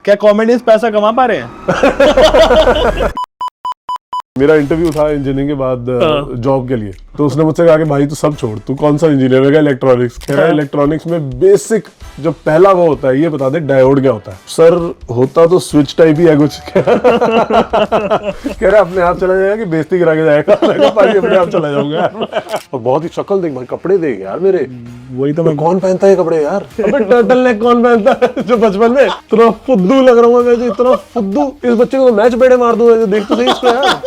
क्या कॉमेडियंस पैसा कमा पा रहे हैं? मेरा इंटरव्यू था इंजीनियरिंग के बाद जॉब के लिए, तो उसने मुझसे कहा कि भाई तू सब छोड़, तू कौन सा इंजीनियर है? इलेक्ट्रॉनिक्स। कह रहा है इलेक्ट्रॉनिक्स में बेसिक जो पहला वो होता है, ये बता दे डायोड क्या होता है। सर होता तो स्विच टाइप ही है कुछ। कह रहा अपने आप चला जाएगा कि बेइज्जती करा के जाएगा? मैं कहा भाई अपने आप चला जाऊंगा। और बहुत ही शक्ल देख भाई, कपड़े देख यार मेरे, वही तो मैं कौन पहनता है कपड़े यार? अबे टर्टल नेक कौन पहनता है? जो बचपन में इतना फुद्दू लग रहा हूँ मैं, इतना फुद्दू, इस बच्चे को मैच बेड़े मार दूंगा। देख तो सही इसको यार।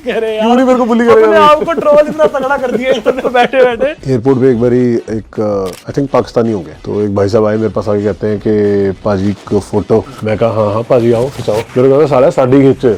कह रहे क्यों नहीं मेरे को बुली करेगा? अपने आप को ट्रोल इतना तगड़ा कर दिया इसने बैठे बैठे। एयरपोर्ट पे एक बारी एक आई थिंक पाकिस्तानी हो गए, तो एक भाई साहब आए मेरे पास, आके कहते हैं कि पाजी को फोटो। मैं कहा हाँ हाँ पाजी आओ खिंचाओ। मेरे को साला साड़ी खींचे।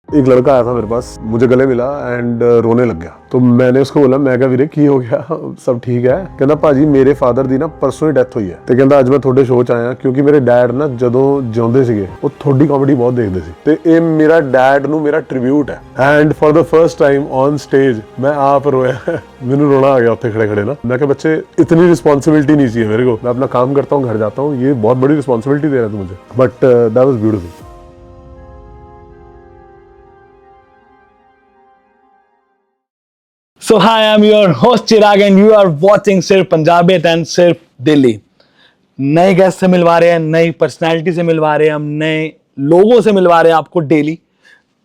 एक लड़का आया था मेरे पास, मुझे गले मिला एंड रोने लग गया। तो मैंने उसको बोला, मैं क्या वीरे की हो गया, सब ठीक है? कहना भाजी मेरे फादर दी ना परसों ही डेथ हुई है, ਤੇ ਕਹਿੰਦਾ ਅੱਜ ਮੈਂ ਤੁਹਾਡੇ ਸ਼ੋਅ ਚ ਆਇਆ ਕਿਉਂਕਿ ਮੇਰੇ ਡੈਡ ਨਾ ਜਦੋਂ ਜਿਉਂਦੇ ਸੀਗੇ ਉਹ ਤੁਹਾਡੀ ਕਾਮੇਡੀ ਬਹੁਤ ਦੇਖਦੇ ਸੀ, ਤੇ ਇਹ ਮੇਰਾ ਡੈਡ ਨੂੰ ਮੇਰਾ ਟ੍ਰਿਬਿਊਟ ਹੈ। And for the first time on stage मैं आप रोया। ਮੈਨੂੰ रोना आ गया ਉੱਥੇ खड़े खड़े ना। मैं कहा बच्चे इतनी रिस्पॉन्सिबिलिटी नहीं चाहिए मेरे को, मैं अपना काम करता हूँ, घर जाता हूँ, ये बहुत बड़ी रिस्पॉन्सिबिलिटी दे रहा था मुझे, but that was beautiful. So hi, I'm your host Chirag and you are watching सिर्फ पंजाबियत and सिर्फ दिल्ली। नए गेस्ट से मिलवा रहे हैं, नई पर्सनालिटी से मिलवा रहे हैं, हम नए लोगों से मिलवा रहे हैं आपको डेली।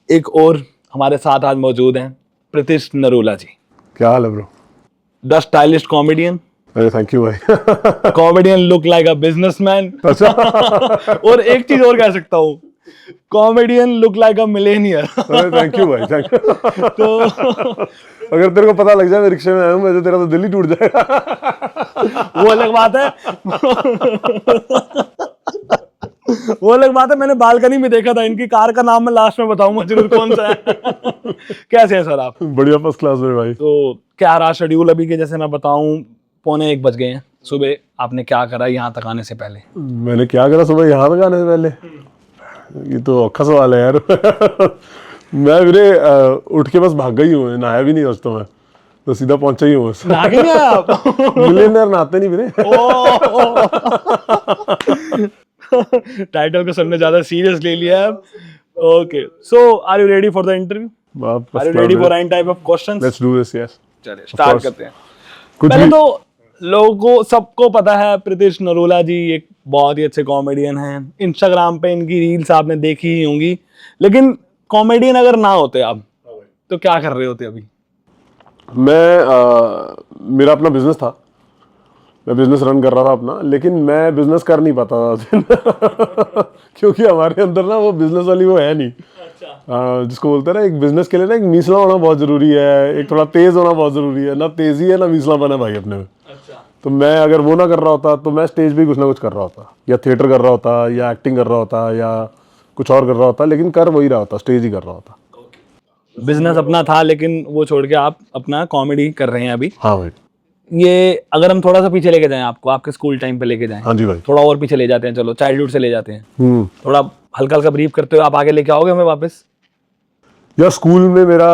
एक और हमारे साथ आज मौजूद हैं प्रीतिश नरूला जी। क्या हाल है ब्रो? The stylish comedian. अरे थैंक यू भाई। Comedian look like a businessman. और एक चीज और कह सकता हूँ, comedian look like a millionaire. अरे थैंक यू भाई, थैंक यू। तो अगर तेरे को पता लग जाए मैं रिक्शे में आया हूँ, मैं तो तेरा तो दिल ही टूट जाएगा। वो अलग बात है। वो अलग बात है, मैंने बालकनी में देखा था, इनकी कार का नाम मैं लास्ट में बताऊंगा जरूर कौन सा है। कैसे हैं सर आप? बढ़िया, फर्स्ट क्लास में भाई। तो क्या रहा शेड्यूल अभी के? जैसे मैं बताऊं 1:45 बज गए हैं सुबह, आपने क्या करा यहाँ तक आने से पहले? मैंने क्या करा सुबह यहाँ तक आने से पहले? ये तो औखा सवाल है यार। मैं वीरे उठ के बस भाग गई हूँ, नहाया भी नहीं आज तो सीधा पहुंचा ही हूँ। मिलियनर नहाते नहीं वीरे। टाइटल को सबने ज्यादा सीरियस ले लिया है। Okay, so are you ready for the interview? Are you ready for any type of questions? Let's do this. Yes, चलिए स्टार्ट करते हैं। कुछ पहले भी तो लोगों को सबको पता है प्रीतिश नरूला जी एक बहुत ही अच्छे कॉमेडियन हैं। इंस्टाग्राम पे इनकी रील्स आपने देखी ही होंगी, लेकिन कॉमेडियन अगर ना होते आप तो क्या कर रहे होते अभी? मेरा अपना बिजनेस था, मैं बिजनेस रन कर रहा था अपना, लेकिन मैं बिजनेस कर नहीं पाता था। क्योंकि हमारे अंदर ना वो बिजनेस वाली वो है नहीं। जिसको बोलते हैं ना, एक बिजनेस के लिए ना एक मीसला होना बहुत जरूरी है, एक थोड़ा तेज होना बहुत जरूरी है। ना तेजी है ना मीसलापन है भाई अपने में। तो मैं अगर वो ना कर रहा होता तो मैं स्टेज पे कुछ ना कुछ कर रहा होता, या थिएटर कर रहा होता, या एक्टिंग कर रहा होता, या कुछ और कर रहा होता, लेकिन कर वही रहा होता, स्टेज ही कर रहा होता। बिजनेस अपना था लेकिन वो छोड़ के आप अपना कॉमेडी कर रहे हैं अभी। हाँ भाई। ये अगर हम थोड़ा सा पीछे लेके जाएं आपको, आपके स्कूल टाइम पे लेके जाएं। हाँ जी भाई। थोड़ा और पीछे ले जाते हैं, चलो चाइल्डहुड से ले जाते हैं। थोड़ा हल्का हल्का ब्रीफ करते हुए आप आगे लेके आओगे हमें वापस? या स्कूल में मेरा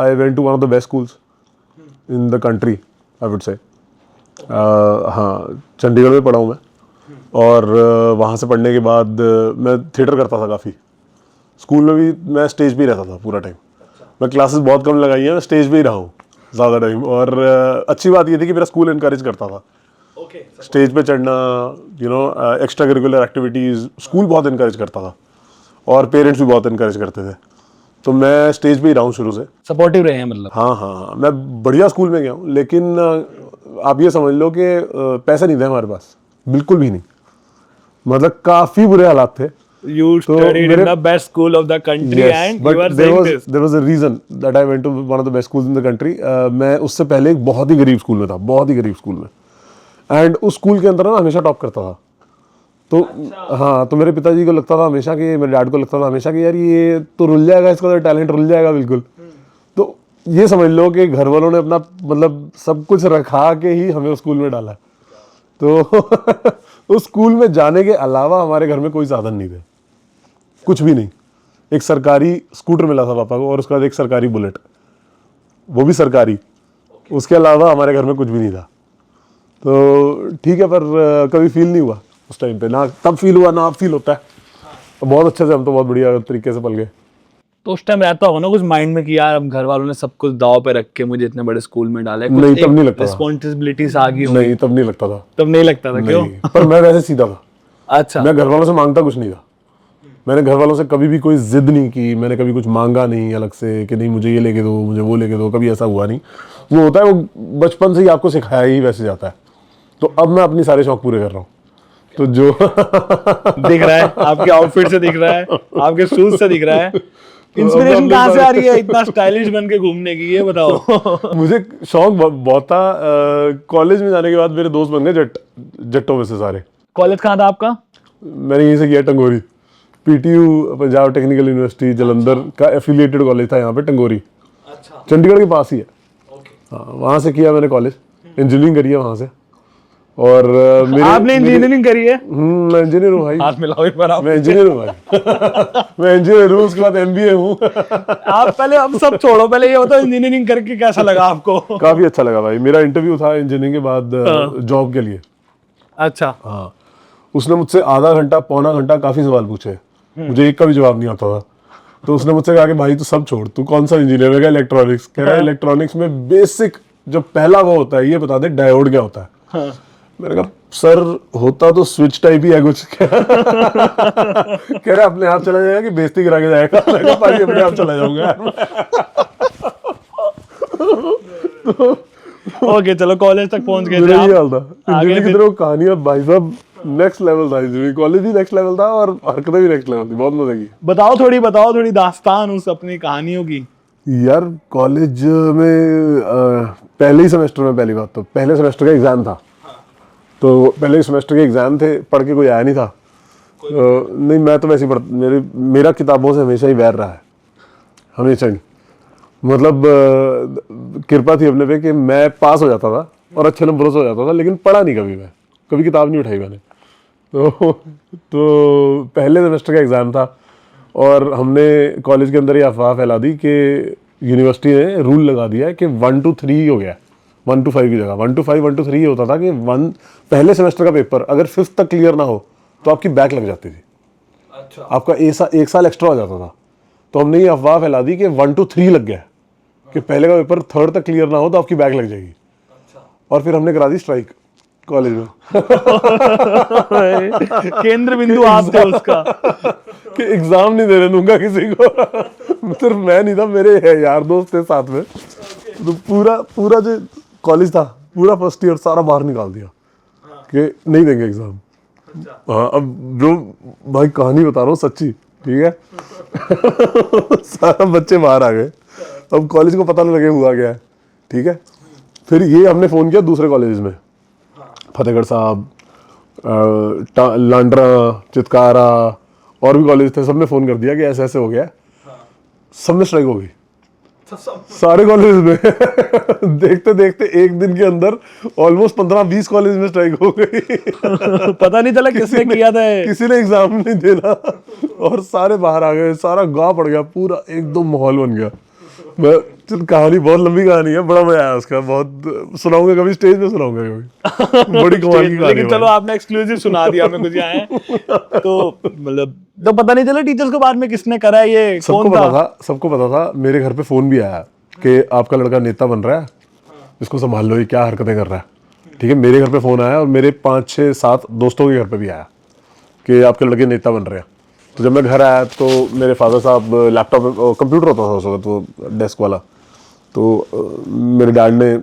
I went to one of the best schools in the country, I would say. हाँ, चंडीगढ़ में पढ़ा हूँ मैं, और वहाँ से पढ़ने के बाद मैं थिएटर करता था काफ़ी। स्कूल में भी मैं स्टेज पे ही रहता था पूरा टाइम। मैं क्लासेस बहुत कम लगाई हैं, मैं स्टेज पे ही रहा हूँ ज़्यादा टाइम। और अच्छी बात ये थी कि मेरा स्कूल इनकरेज करता था स्टेज पे चढ़ना, you know, extra curricular activities school बहुत इनकरेज करता था, और पेरेंट्स भी बहुत इनकरेज करते थे। तो मैं स्टेज पे ही रहा हूँ शुरू से। सपोर्टिव रहे हैं मतलब? हाँ हाँ हाँ, मैं बढ़िया स्कूल में गया हूँ, लेकिन आप ये समझ लो कि पैसे नहीं थे हमारे पास, बिल्कुल भी नहीं। मतलब काफ़ी बुरे हालात थे। You studied in the best school of the country, yes, and but you are there saying was this. there was a reason that I went to one of the best schools in the country. मैं उससे पहले एक बहुत ही गरीब school में था, बहुत ही गरीब स्कूल में, एंड उस स्कूल के अंदर ना हमेशा टॉप करता था। तो हाँ, तो मेरे पिताजी को लगता था हमेशा कि, मेरे डैड को लगता था हमेशा कि यार ये तो रुल जाएगा, इसका तो टैलेंट रुल जाएगा बिल्कुल। तो ये समझ लो कि घर वालों ने अपना मतलब सब कुछ रखा के ही हमें उस स्कूल में डाला। तो उस स्कूल में जाने के अलावा हमारे घर में कोई साधन नहीं थे, कुछ भी नहीं। एक सरकारी स्कूटर मिला था पापा को, और उसके बाद एक सरकारी बुलेट, वो भी सरकारी। उसके अलावा हमारे घर में कुछ भी नहीं था। तो ठीक है, पर कभी फील नहीं हुआ उस टाइम पे, ना तब फील हुआ ना अब फील होता है। तो बहुत अच्छे से हम तो बहुत बढ़िया तरीके से पल गए। तो उस टाइम रहता होगा ना कुछ माइंड में कि यार अब घर वालों ने सब कुछ दाव पे रख के मुझे इतने बड़े स्कूल में डाला है, कुछ नहीं, तब नहीं लगता था। रिस्पॉन्सिबिलिटीज आ गई होंगी। नहीं, तब नहीं लगता था। तब नहीं लगता था, क्यों? नहीं, पर मैं वैसे सीधा था। अच्छा। मैं घर वालों से मांगता कुछ नहीं था। मैंने घर वालों से कभी भी कोई जिद नहीं की, मैंने कभी कुछ मांगा नहीं अलग से कि नहीं मुझे ये लेके दो, मुझे वो लेके दो, कभी ऐसा हुआ नहीं। वो होता है, वो बचपन से ही आपको सिखाया ही वैसे जाता है। तो अब मैं अपनी सारे शौक पूरे कर रहा हूँ। तो जो दिख रहा है आपके आउटफिट से, दिख रहा है आपके शूज से, दिख रहा है। इंस्पिरेशन कहाँ से आ रही है इतना स्टाइलिश बन के घूमने की, ये बताओ। मुझे शौक बहुत था। कॉलेज में जाने के बाद मेरे दोस्त बन गए जट्टों में से सारे। कॉलेज कहाँ था आपका? मैंने यहीं से किया, टंगोरी। PTU Punjab technical university Jalandhar का एफिलिएटेड कॉलेज था यहाँ पे, टंगोरी। अच्छा। चंडीगढ़ के पास ही है। हाँ, वहाँ से किया मैंने कॉलेज, इंजीनियरिंग करी है वहाँ से। और आपने इंजीनियरिंग करी है? मैं इंजीनियर हूँ भाई। हाथ मिलाओ एक बार आप। मैं इंजीनियर हूँ भाई। मैं इंजीनियर हूँ, उसके बाद एमबीए हूँ। आप पहले अब सब छोड़ो, पहले ये बताओ इंजीनियरिंग करके कैसा लगा आपको? काफी अच्छा लगा भाई। मेरा इंटरव्यू था इंजीनियरिंग के बाद जॉब के लिए। अच्छा। हाँ, उसने मुझसे आधा घंटा पौना घंटा काफी सवाल पूछे, मुझे एक का भी जवाब नहीं आता था। तो उसने मुझसे कहा कि भाई तू सब छोड़, तू कौन सा इंजीनियर? मैं कहा इलेक्ट्रॉनिक्स। कह रहा है इलेक्ट्रॉनिक्स में बेसिक जो पहला वो होता है ये बता दे, डायोड क्या होता है। मैंने कहा सर होता तो स्विच टाइप ही है कुछ। कह रहा अपने आप चला जाएगा कि बेइज्जती करा के जाएगा? मैं कहा भाई अपने आप चला जाऊंगा। ओके, चलो कॉलेज तक पहुंच गए थे मेरा ये आप। हाल था इंजीनियरिंग की तरफ। कहानियां भाई साहब नेक्स्ट लेवल था। इंजीनियरिंग कॉलेज भी नेक्स्ट लेवल था और हरकतें भी नेक्स्ट लेवल थी। बहुत मजे की। बताओ थोड़ी दास्तान उस अपनी कहानियों की। यार कॉलेज में पहले ही सेमेस्टर में, पहली बात तो पहले सेमेस्टर का एग्जाम था। तो पहले सेमेस्टर के एग्जाम थे, पढ़ के कोई आया नहीं था। नहीं, मैं तो वैसे ही मेरा किताबों से हमेशा ही वैर रहा है, हमेशा ही। मतलब कृपा थी अपने पे कि मैं पास हो जाता था और अच्छे नंबरों से हो जाता था, लेकिन पढ़ा नहीं कभी। मैं कभी किताब नहीं उठाई मैंने। तो पहले सेमेस्टर का एग्ज़ाम था और हमने कॉलेज के अंदर ये अफवाह फैला दी कि यूनिवर्सिटी ने रूल लगा दिया है कि 1 to 3 हो गया, 1 to 5 की जगह 1 to 5 1 to 3 ये होता था कि पहले सेमेस्टर का पेपर अगर 5th तक क्लियर ना हो तो आपकी बैक लग जाती थी। अच्छा। आपका एक साल एक्स्ट्रा हो जाता था। तो हमने ये अफवाह फैला दी कि 1 to 3 लग गया, कि पहले का पेपर 3rd तक क्लियर ना हो तो आपकी बैक लग जाएगी। अच्छा। और फिर हमने करा दी स्ट्राइक कॉलेज में। केंद्र बिंदु आप थे उसका। कि एग्जाम नहीं देने दूंगा किसी को। सिर्फ मैं नहीं था, मेरे यार दोस्त थे साथ में। तो पूरा जो कॉलेज था, पूरा फर्स्ट ईयर सारा बाहर निकाल दिया कि नहीं देंगे एग्जाम। हाँ, अब जो भाई कहानी बता रहा हूँ सच्ची, ठीक है। सारा बच्चे बाहर आ गए। अब कॉलेज को पता नहीं लगे हुआ क्या है, ठीक है। फिर ये हमने फ़ोन किया दूसरे कॉलेज में, फतेहगढ़ साहब, लांडरा, चितकारा और भी कॉलेज थे, सब ने फ़ोन कर दिया कि ऐसे ऐसे हो गया। सब में स्ट्राइक हो गई, सारे कॉलेज में। देखते देखते एक दिन के अंदर ऑलमोस्ट 15-20 कॉलेज में स्ट्राइक हो गई। पता नहीं चला किसने किया था ये। किसी ने एग्जाम नहीं देना और सारे बाहर आ गए, सारा गाँव पड़ गया, पूरा एकदम माहौल बन गया। कहानी बहुत लंबी कहानी है, बड़ा मजा आया उसका, बहुत सुनाऊंगा कभी, स्टेज पे सुनाऊंगा कभी। बड़ी कमाल की कहानी। लेकिन चलो आपने एक्सक्लूसिव सुना दिया हमें कुछ यहाँ है। तो मतलब तो पता नहीं चला टीचर्स को बाद में किसने करा है ये, सबको कौन पता था? था, सबको पता था। मेरे घर पे फोन भी आया कि आपका लड़का नेता बन रहा है, इसको संभाल लो, ये क्या हरकतें कर रहा है, ठीक है। मेरे घर पे फोन आया और मेरे 5-6-7 दोस्तों के घर पे भी आया कि आपके लड़के नेता बन रहे हैं। तो जब मैं घर आया तो मेरे फादर साहब लैपटॉप कंप्यूटर होता था उस वक्त, वो डेस्क वाला, तो मेरे डैड ने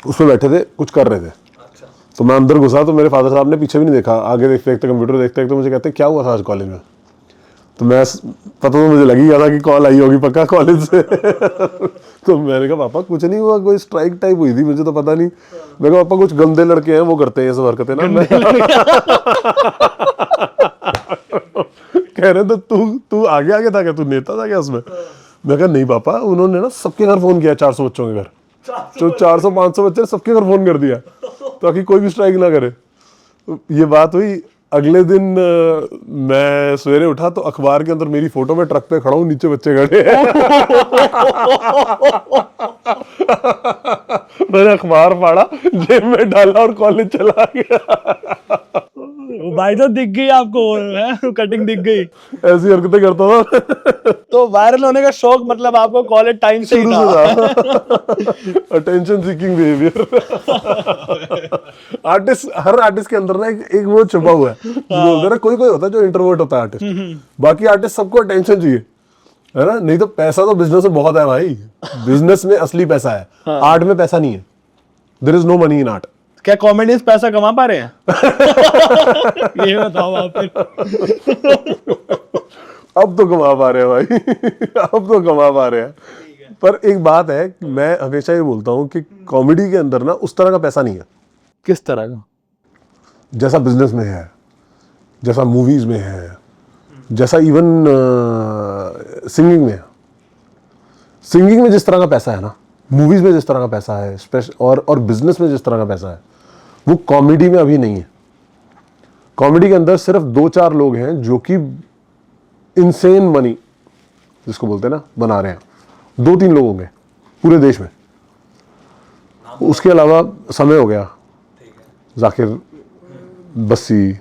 उस पर बैठे थे, कुछ कर रहे थे। अच्छा। तो मैं अंदर घुसा तो मेरे फादर साहब ने पीछे भी नहीं देखा, आगे देखते देखते कंप्यूटर देखते देखते मुझे कहते क्या हुआ था आज कॉलेज में। तो मैं पता तो मुझे लगी गया था कि कॉल आई होगी पक्का कॉलेज से। तो मैंने कहा पापा कुछ नहीं हुआ, कोई स्ट्राइक टाइप हुई थी, मुझे तो पता नहीं। मैं कहा पापा कुछ गंदे लड़के हैं वो करते हैं ये सब हरकतें ना। कह रहे तो तू आगे आगे था क्या, तू नेता था क्या उसमें? मैं कहा नहीं पापा, उन्होंने ना सबके घर फोन किया, 400 बच्चों के घर, जो 400-500 बच्चे सबके घर फोन कर दिया ताकि कोई भी स्ट्राइक ना करे। ये बात हुई। अगले दिन मैं सवेरे उठा तो अखबार के अंदर मेरी फोटो में ट्रक पे खड़ा हूँ, नीचे बच्चे खड़े हैं। मैंने अखबार फाड़ा, जेब में डाला और कॉलेज चला गया। वो भाई तो दिख गई आपको, है कटिंग दिख गई। ऐसी हरकतें करता था। तो वायरल होने का शौक मतलब आपको कॉलेज टाइम से ही शुरू था। से था। Attention seeking behaviour. आर्टिस्ट, हर आर्टिस्ट के अंदर ना एक वो छुपा हुआ है, जो बोलते हैं ना, कोई कोई होता है जो इंट्रोवर्ट होता है आर्टिस्ट, बाकी आर्टिस्ट सबको अटेंशन चाहिए, है ना। नहीं तो पैसा तो बिजनेस में बहुत है भाई, बिजनेस में असली पैसा है, आर्ट में पैसा नहीं है। There is no money in art. क्या कॉमेडियंस पैसा कमा पा रहे हैं? ये बताओ आप फिर। अब तो कमा पा रहे हैं भाई। अब तो कमा पा रहे हैं। पर एक बात है, मैं हमेशा ये बोलता हूँ कि कॉमेडी के अंदर ना उस तरह का पैसा नहीं है किस तरह का? जैसा बिजनेस में है, जैसा मूवीज में है, जैसा इवन सिंगिंग में है। सिंगिंग में जिस तरह का पैसा है ना, मूवीज में जिस तरह का पैसा है, और बिजनेस में जिस तरह का पैसा है, वो कॉमेडी में अभी नहीं है। कॉमेडी के अंदर सिर्फ 2-4 लोग हैं जो कि इनसेन मनी, जिसको बोलते हैं ना, बना रहे हैं। 2-3 लोग होंगे पूरे देश में। उसके अलावा समय हो गया, जाकिर, बस्सी, है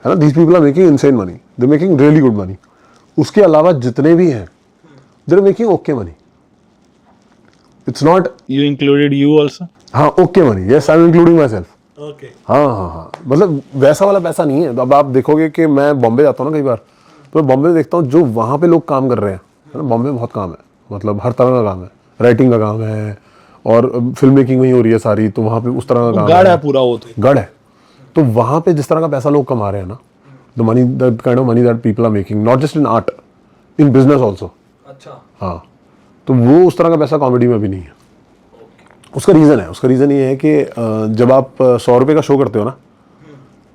ना, these people are making insane money, they making really good money. उसके अलावा जितने भी हैं, they are making okay money. It's not, You included you also? हाँ, okay money, yes, I am including myself. Okay. हाँ हाँ हाँ, मतलब वैसा वाला पैसा नहीं है। अब आप देखोगे कि मैं बॉम्बे जाता हूँ ना कई बार, तो मैं बॉम्बे में देखता हूँ जो वहाँ पे लोग काम कर रहे हैं, है ना। बॉम्बे में बहुत काम है, मतलब हर तरह का काम है, राइटिंग का काम है, और फिल्म मेकिंग वहीं हो रही है सारी, तो वहाँ पे उस तरह का काम गढ़ है पूरा, वो तो गढ़ है। तो वहाँ पे जिस तरह का पैसा लोग कमा रहे हैं ना, the money, the kind of money that people are making, not just in art, in business also. अच्छा। हाँ, तो वो उस तरह का पैसा कॉमेडी में भी नहीं है। उसका रीज़न है, उसका रीज़न ये है कि जब आप 100 रुपये का शो करते हो ना,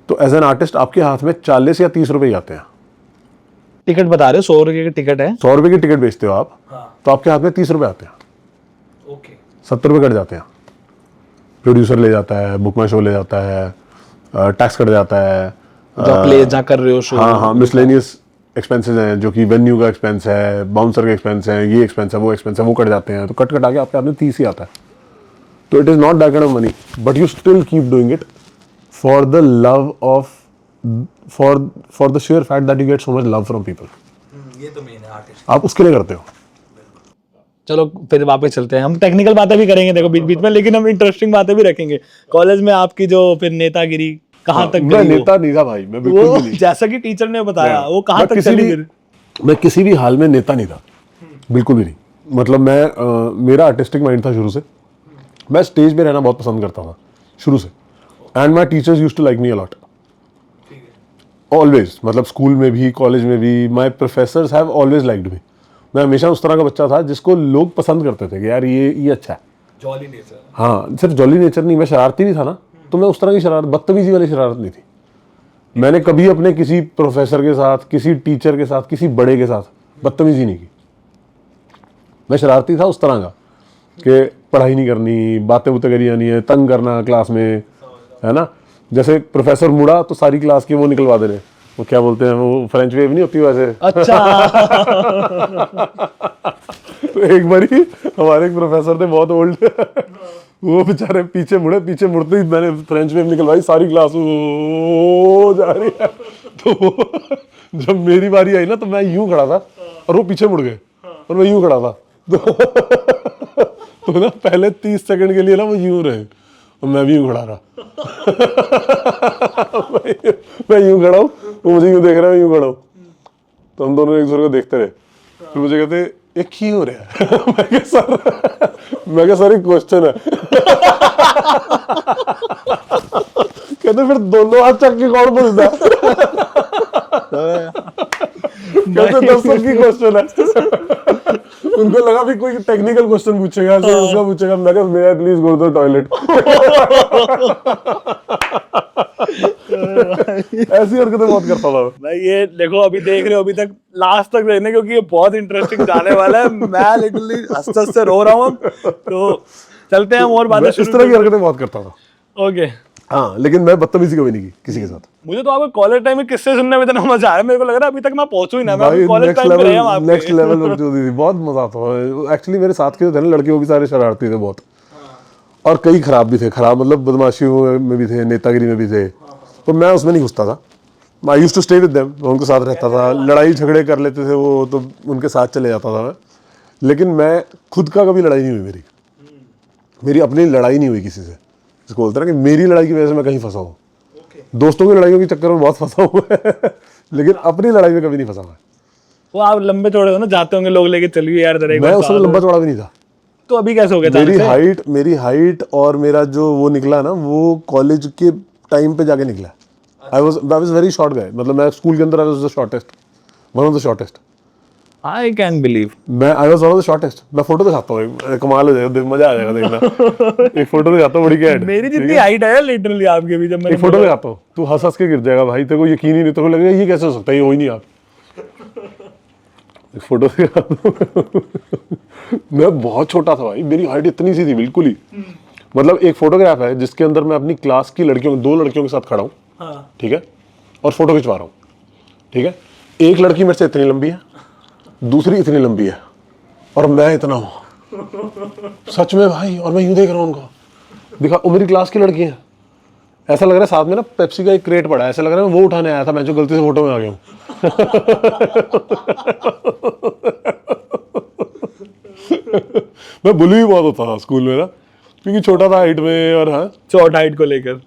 तो एज एन आर्टिस्ट आपके हाथ में 40 या 30 रुपये ही आते हैं। टिकट बता रहे हो, 100 रुपये की टिकट है। 100 रुपये की टिकट बेचते हो आप, तो आपके हाथ में 30 रुपये आते हैं। ओके। 70 रुपये कट जाते हैं, प्रोड्यूसर ले जाता है, बुक माई शो ले जाता है, टैक्स कट जाता है, जहाँ प्ले जहाँ कर रहे हो शो। हाँ हाँ, मिसलेनियस एक्सपेंसेस हैं, जो कि वेन्यू का एक्सपेंस है, बाउंसर का एक्सपेंस है, ये एक्सपेंस है, वो एक्सपेंस है, वो कट जाते हैं। तो कट कटा के आपके हाथ में 30 ही आता है। तो it is not that kind of money, but you still keep doing it for the love of, for the share fact that you get so much love from people. ये तो मेन है आर्टिस्ट। आप उसके लिए करते हो। चलो फिर वापस चलते हैं, हम टेक्निकल बातें भी करेंगे देखो बीच बीच में, लेकिन हम इंटरेस्टिंग बातें भी रखेंगे। कॉलेज में आपकी जो फिर नेतागिरी कहाँ तक मैं गई? नेता नहीं था भाई, मैं बिल्कुल वो भी नहीं। जैसा कि टीचर ने बताया, वो कहाँ मैं तक किसी चली भी- फिर? मैं किसी भी हाल में नेता नहीं था, बिल्कुल भी नहीं। मतलब मेरा आर्टिस्टिक माइंड था शुरू से। मैं स्टेज पे रहना बहुत पसंद करता था शुरू से, and my teachers used to like me a lot, always. मतलब स्कूल में भी, कॉलेज में भी, my professors have always liked me. मैं हमेशा उस तरह का बच्चा था जिसको लोग पसंद करते थे कि यार ये अच्छा है। Jolly nature. हाँ, सिर्फ जॉली नेचर नहीं, मैं शरारती भी था ना, तो मैं उस तरह की शरारत, बदतमीजी वाली शरारत नहीं थी। मैंने कभी अपने किसी प्रोफेसर के साथ, किसी टीचर के साथ, किसी बड़े के साथ बदतमीजी नहीं की। मैं शरारती था उस तरह का कि पढ़ाई नहीं करनी, बातें बुतें करी जानी है, तंग करना क्लास में, है ना। जैसे प्रोफेसर मुड़ा तो सारी क्लास के वो निकलवा देने, वो क्या बोलते हैं, वो फ्रेंच वेव नहीं होती वैसे। अच्छा। तो एक बार ही हमारे एक प्रोफेसर थे बहुत ओल्ड, वो बेचारे पीछे मुड़े, पीछे मुड़ते ही मैंने फ्रेंच वेव निकलवाई, सारी क्लास वो जा रही है। तो जब मेरी बारी आई ना, तो मैं यूं खड़ा था और वो पीछे मुड़ गए और मैं यूं खड़ा था। तो ना पहले 30 सेकंड के लिए ना वो यूं रहे और मैं भी यूं खड़ा रहा। मैं यूं खड़ा हूँ, वो मुझे यूं देख रहा है, मैं यूं खड़ा हूँ। तो हम दोनों एक दूसरे को देखते रहे। फिर मुझे कहते ये क्यों हो रहा है? मैं क्या सर एक क्वेश्चन है। कहते फिर दोनों हाथ चक के कौन पूछता है? कहते दर्शक की क्वेश्चन है। उनको लगा भी कोई टेक्निकल क्वेश्चन पूछेगा, कोई उसका पूछेगा। मैं कहा मेरा प्लीज गो टू टॉयलेट। ऐसी हरकतें बहुत करता था भाई। ये देखो अभी देख रहे हो, अभी तक लास्ट तक रहने, क्योंकि ये बहुत इंटरेस्टिंग जाने वाला है। मैं लिटरली हंसते हंसते रो रहा हूँ। तो चलते हैं हम और बातें इस तरह की हरकतें बहुत करता था। ओके। हाँ, लेकिन मैं बदतमीजी कभी नहीं की किसी के साथ। मुझे तो आपको कॉलेज टाइम में किस्से सुनने में इतना मजा आया, मेरे को लग रहा है अभी तक मैं पहुंचू ही ना। मैं कॉलेज टाइम पे रहा हूं आपके। नेक्स्ट लेवल होती थी, बहुत मजा आता था। एक्चुअली मेरे साथ के जो थे ना लड़के, वो भी सारे शरारती थे बहुत। और कई खराब भी थे, खराब मतलब बदमाशियों में भी थे, नेतागिरी में भी थे, तो मैं उसमें नहीं घुसता था। I used to stay with them, मैं उनके साथ रहता था, लड़ाई झगड़े कर लेते थे वो, तो उनके साथ चले जाता था मैं। लेकिन मैं खुद का कभी लड़ाई नहीं हुई मेरी अपनी लड़ाई नहीं हुई किसी से, जिसको बोलते हैं ना कि मेरी लड़ाई की वजह से मैं कहीं फंसा हूँ। दोस्तों की लड़ाइयों के चक्कर में बहुत फंसा हूँ मैं लेकिन अपनी लड़ाई में कभी नहीं फंसा मैं। वो आप लंबे चौड़े हो ना, जाते होंगे लोग लेके चलिए यार जरा एक मैं बार उस समय साथ लंबा हो। चौड़ा भी नहीं था। तो अभी कैसे हो गया अचानक से? मेरी हाइट और मेरा जो वो निकला ना, वो कॉलेज के टाइम पे जाके निकला। आई वाज वेरी शॉर्ट गाय, मतलब मैं स्कूल के अंदर I was the shortest, one of the shortest. I can believe. I was one of the shortest. मैं फोटो दिखाता हूँ, कमाल हो जाएगा, मजा आ जाएगा देखना। एक फोटो दिखाता हूँ, बड़ी कैट मेरी जितनी हाइट है लिटरली आपके भी, जब मैंने एक फोटो दिखाता हूँ, तू हंस हंस के गिर जाएगा भाई, तेरे को यकीन ही नहीं, तेरे को लगेगा ये कैसे हो सकता है, ये हो ही नहीं आप। एक फोटो दिखाता हूँ मैं बहुत छोटा था भाई, मेरी हाइट इतनी सी थी बिल्कुल ही। मतलब एक फोटोग्राफ है जिसके अंदर मैं अपनी क्लास की लड़कियों, 2 लड़कियों के साथ खड़ा हूँ, ठीक है, और फोटो खिंचवा रहा हूँ, ठीक है। एक लड़की मेरे से इतनी लंबी है, दूसरी इतनी लंबी है, और मैं इतना हूँ सच में भाई, और मैं यूं देख रहा हूँ उनको, दिखा, वो मेरी क्लास की लड़की है। ऐसा लग रहा है साथ में ना पेप्सी का एक क्रेट पड़ा है, ऐसा लग रहा है मैं वो उठाने आया था, मैं जो गलती से फोटो में आ गया हूँ। मैं बुली भी बहुत होता था स्कूल में ना, क्योंकि छोटा था हाइट में, और हाँ शॉर्ट हाइट को लेकर।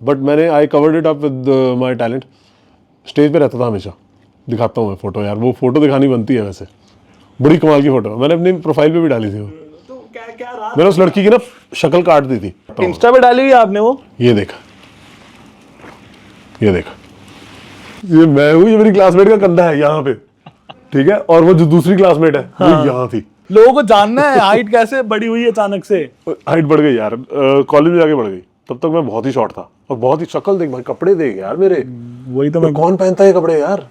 बट मैंने I covered it up with my talent. Stage पे रहता था हमेशा, दिखाता हूँ मैं फोटो यार, वो फोटो दिखानी बनती है वैसे, बड़ी कमाल की फोटो, मैंने अपनी प्रोफाइल पे भी डाली थी वो। तो क्या रहा? मैंने उस लड़की की ना शक्ल काट दी थी। इंस्टा पे डाली हुई आपने वो? ये देख, ये देख, ये मैं हूँ, ये मेरी क्लासमेट का कंधा है यहाँ पे, ठीक है, और वो जो दूसरी क्लासमेट है वो यहाँ थी। लोगों को जानना है हाइट कैसे बढ़ी हुई है अचानक से। हाइट बढ़ गई यार, कॉलेज में जाके बढ़ गई, तब तक मैं बहुत ही शॉर्ट था, और बहुत ही, शक्ल देख भाई, कपड़े देख यार मेरे, वही तो मैं कौन पहनता है ये कपड़े यार,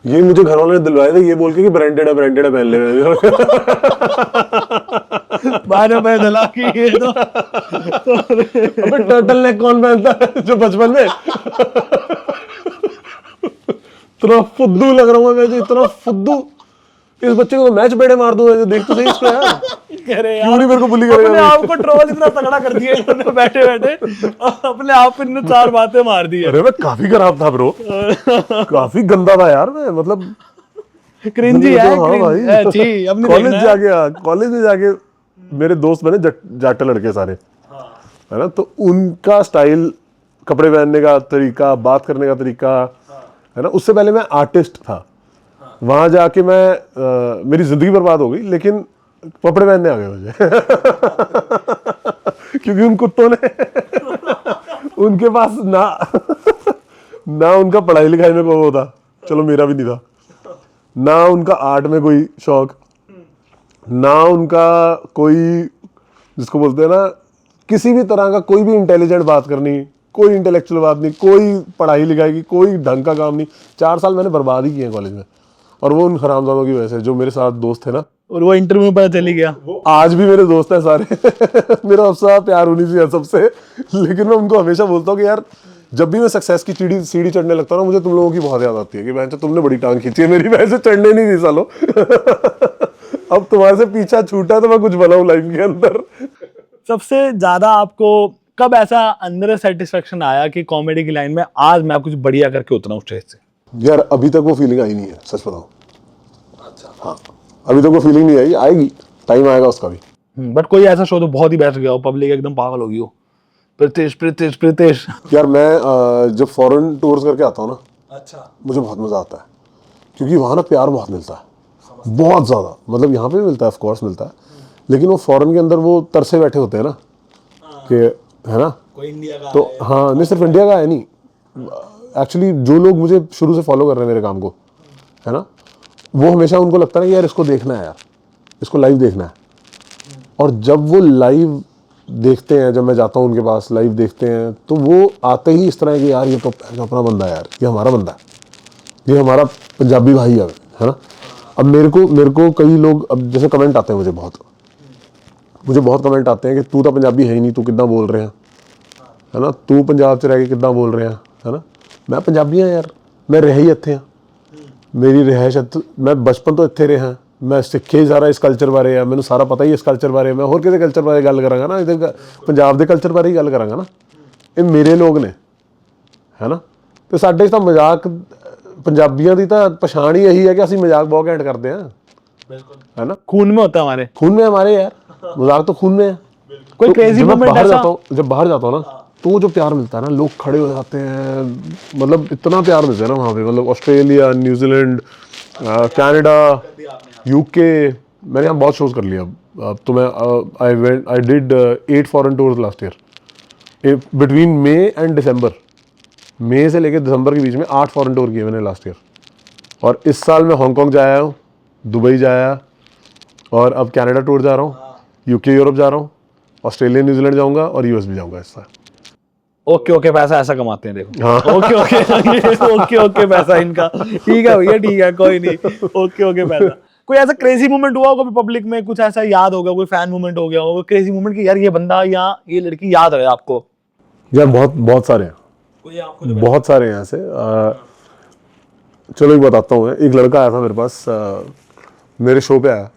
ये मुझे घर वालों ने दिलवाए थे, ये बोल के कि ब्रांडेड है पहन ले। बाद में पता चला कि ये तो अबे टर्टल नेक कौन पहनता है जो बचपन में। इतना फुद्दू लग रहा हूँ मैं, जो इतना फुद्दू, इस बच्चे को मैच बेड़े मार दूंगा, जो देख तो सही इसको यार। अरे क्यों नहीं मेरे को बुली करेगा? अपने आप को ट्रोल इतना तगड़ा कर दिया इन्होंने बैठे बैठे, अपने आप पे इन्होंने 4 बातें मार दी है। अरे मैं काफी खराब था ब्रो, काफी गंदा था यार मैं, मतलब क्रिंजी है, हाँ भाई। अच्छी अपनी कॉलेज में जाके मेरे दोस्त बने जाट लड़के सारे, है ना, तो उनका स्टाइल, कपड़े पहनने का तरीका, बात करने का तरीका, है ना, उससे पहले मैं आर्टिस्ट था। वहां जाके मैं मेरी जिंदगी बर्बाद हो गई, लेकिन कपड़े पहनने आ गए मुझे क्योंकि उन कुत्तों ने उनके पास ना उनका पढ़ाई लिखाई में कोई वो था, चलो मेरा भी नहीं था, ना उनका आर्ट में कोई शौक, ना उनका कोई, जिसको बोलते हैं ना, किसी भी तरह का कोई भी इंटेलिजेंट बात करनी, कोई इंटेलेक्चुअल बात नहीं, कोई पढ़ाई लिखाई की कोई ढंग का काम नहीं। 4 साल मैंने बर्बाद ही किए कॉलेज में, और वो उन हरामजादों की वजह से, जो मेरे साथ दोस्त थे ना, और वो इंटरव्यू में पता चली गया। आज भी मेरे दोस्त हैं सारे मेरा सबसे प्यार उन्हीं से है सबसे। लेकिन मैं उनको हमेशा बोलता हूँ कि यार, जब भी मैं सक्सेस की सीढ़ी चढ़ने लगता हूँ ना, मुझे तुम लोगों की बहुत याद आती है कि बहन तुमने बड़ी टांग खींची है मेरी, वैसे चढ़ने नहीं दी सालों अब तुम्हारे से पीछा छूटा तो मैं कुछ बनाऊं लाइफ के अंदर। सबसे ज्यादा आपको कब ऐसा अंदर सेटिस्फेक्शन आया कि कॉमेडी की लाइन में आज मैं कुछ बढ़िया करके उतरा हूं स्टेज से? यार अभी तक वो फीलिंग आई नहीं है, सच बताऊं। अच्छा, हाँ, अभी तक वो फीलिंग नहीं आई, आएगी, टाइम आएगा उसका भी। बट कोई ऐसा शो तो बहुत ही बेस्ट गया हो, पब्लिक एकदम पागल हो गई हो, प्रीतेश। यार मैं जब फॉरेन टूर्स करके आता हूँ ना, अच्छा, मुझे बहुत मजा आता है, क्योंकि वहाँ ना प्यार बहुत मिलता है, बहुत ज्यादा, मतलब यहाँ पे भी मिलता है, ऑफ कोर्स मिलता है, लेकिन वो फॉरेन के अंदर वो तरसे बैठे होते हैं ना कि, है ना, कोई इंडिया का तो हाँ, नहीं सिर्फ इंडिया का है नहीं, एक्चुअली जो लोग मुझे शुरू से फॉलो कर रहे हैं मेरे काम को, है ना, वो हमेशा उनको लगता है कि यार इसको देखना है, यार इसको लाइव देखना है। और जब वो लाइव देखते हैं, जब मैं जाता हूँ उनके पास, लाइव देखते हैं, तो वो आते ही इस तरह है कि यार ये तो अपना बंदा है, यार ये हमारा बंदा है, ये हमारा पंजाबी भाई है ना। अब मेरे को कई लोग, अब जैसे कमेंट आते हैं, मुझे बहुत कमेंट आते हैं कि तू तो पंजाबी है ही नहीं, तू कितना बोल रहे हैं, है ना, तू पंजाब च रह के कितना बोल रहे हैं, है ना। मैं पंजाबी हाँ यार, मैं रह ही इत्थे हाँ, मेरी रिहाइश, मैं बचपन तो इत्थे रहा, मैं ਸਿੱਖੇ ਸਾਰਾ ਇਸ ਕਲਚਰ ਬਾਰੇ ਆ, ਮੈਨੂੰ ਸਾਰਾ ਪਤਾ ਹੀ ਇਸ ਕਲਚਰ ਬਾਰੇ। ਮੈਂ ਹੋਰ ਕਿਹਦੇ ਕਲਚਰ ਬਾਰੇ ਗੱਲ ਕਰਾਂਗਾ ਨਾ, ਇਹਦੇ ਪੰਜਾਬ ਦੇ ਕਲਚਰ ਬਾਰੇ ਹੀ ਗੱਲ ਕਰਾਂਗਾ ਨਾ। ਇਹ ਮੇਰੇ ਲੋਕ ਨੇ, ਹੈ ਨਾ। ਤੇ ਸਾਡੇ 'ਚ ਤਾਂ ਮਜ਼ਾਕ, ਪੰਜਾਬੀਆਂ ਦੀ ਤਾਂ ਪਛਾਣ ਹੀ ਇਹੀ ਹੈ ਕਿ ਅਸੀਂ ਮਜ਼ਾਕ ਬਹੁਤ ਘੈਂਟ ਕਰਦੇ ਹਾਂ, बिल्कुल, है ना। खून में होता है हमारे। खून में हमारे यार, मजाक तो खून में है। कोई तो क्रेजी जब मैं मोमेंट बाहर ऐसा? जाता हूँ, जब बाहर जाता हूँ ना, तो वो जो प्यार मिलता है ना, लोग खड़े हो जाते हैं, मतलब इतना प्यार मिलता है ना वहाँ पे। मतलब ऑस्ट्रेलिया, न्यूजीलैंड, कनाडा, यूके, मैंने यहाँ बहुत शोज कर लिया। अब तो मैं I did 8 foreign tours last year, between May and December. मई से लेकर दिसंबर के बीच में 8 फॉरेन टूर किए मैंने लास्ट ईयर। और इस साल मैं हांगकॉन्ग जा आया हूँ, दुबई जा आया, और अब कनाडा टूर जा रहा हूँ, यूके यूरोप जा रहा हूँ, ऑस्ट्रेलिया न्यूजीलैंड जाऊँगा और यूएस भी जाऊँगा इस साल। ओके ओके, पैसा ऐसा कमाते हैं देखो। हाँ। ओके ओके ओके ओके, पैसा इनका ठीक है भैया, ठीक है, कोई नहीं। ओके ओके, पैसा। कोई ऐसा क्रेजी मोमेंट हुआ होगा पब्लिक में, कुछ ऐसा याद होगा, कोई फैन मोमेंट हो गया होगा, क्रेजी मोमेंट कि यार ये बंदा या ये लड़की याद है आपको? यार बहुत बहुत सारे हैं, कोई आपको बहुत सारे हैं ऐसे। चलो एक बताता हूँ। एक लड़का आया था मेरे पास, मेरे शो पे आया,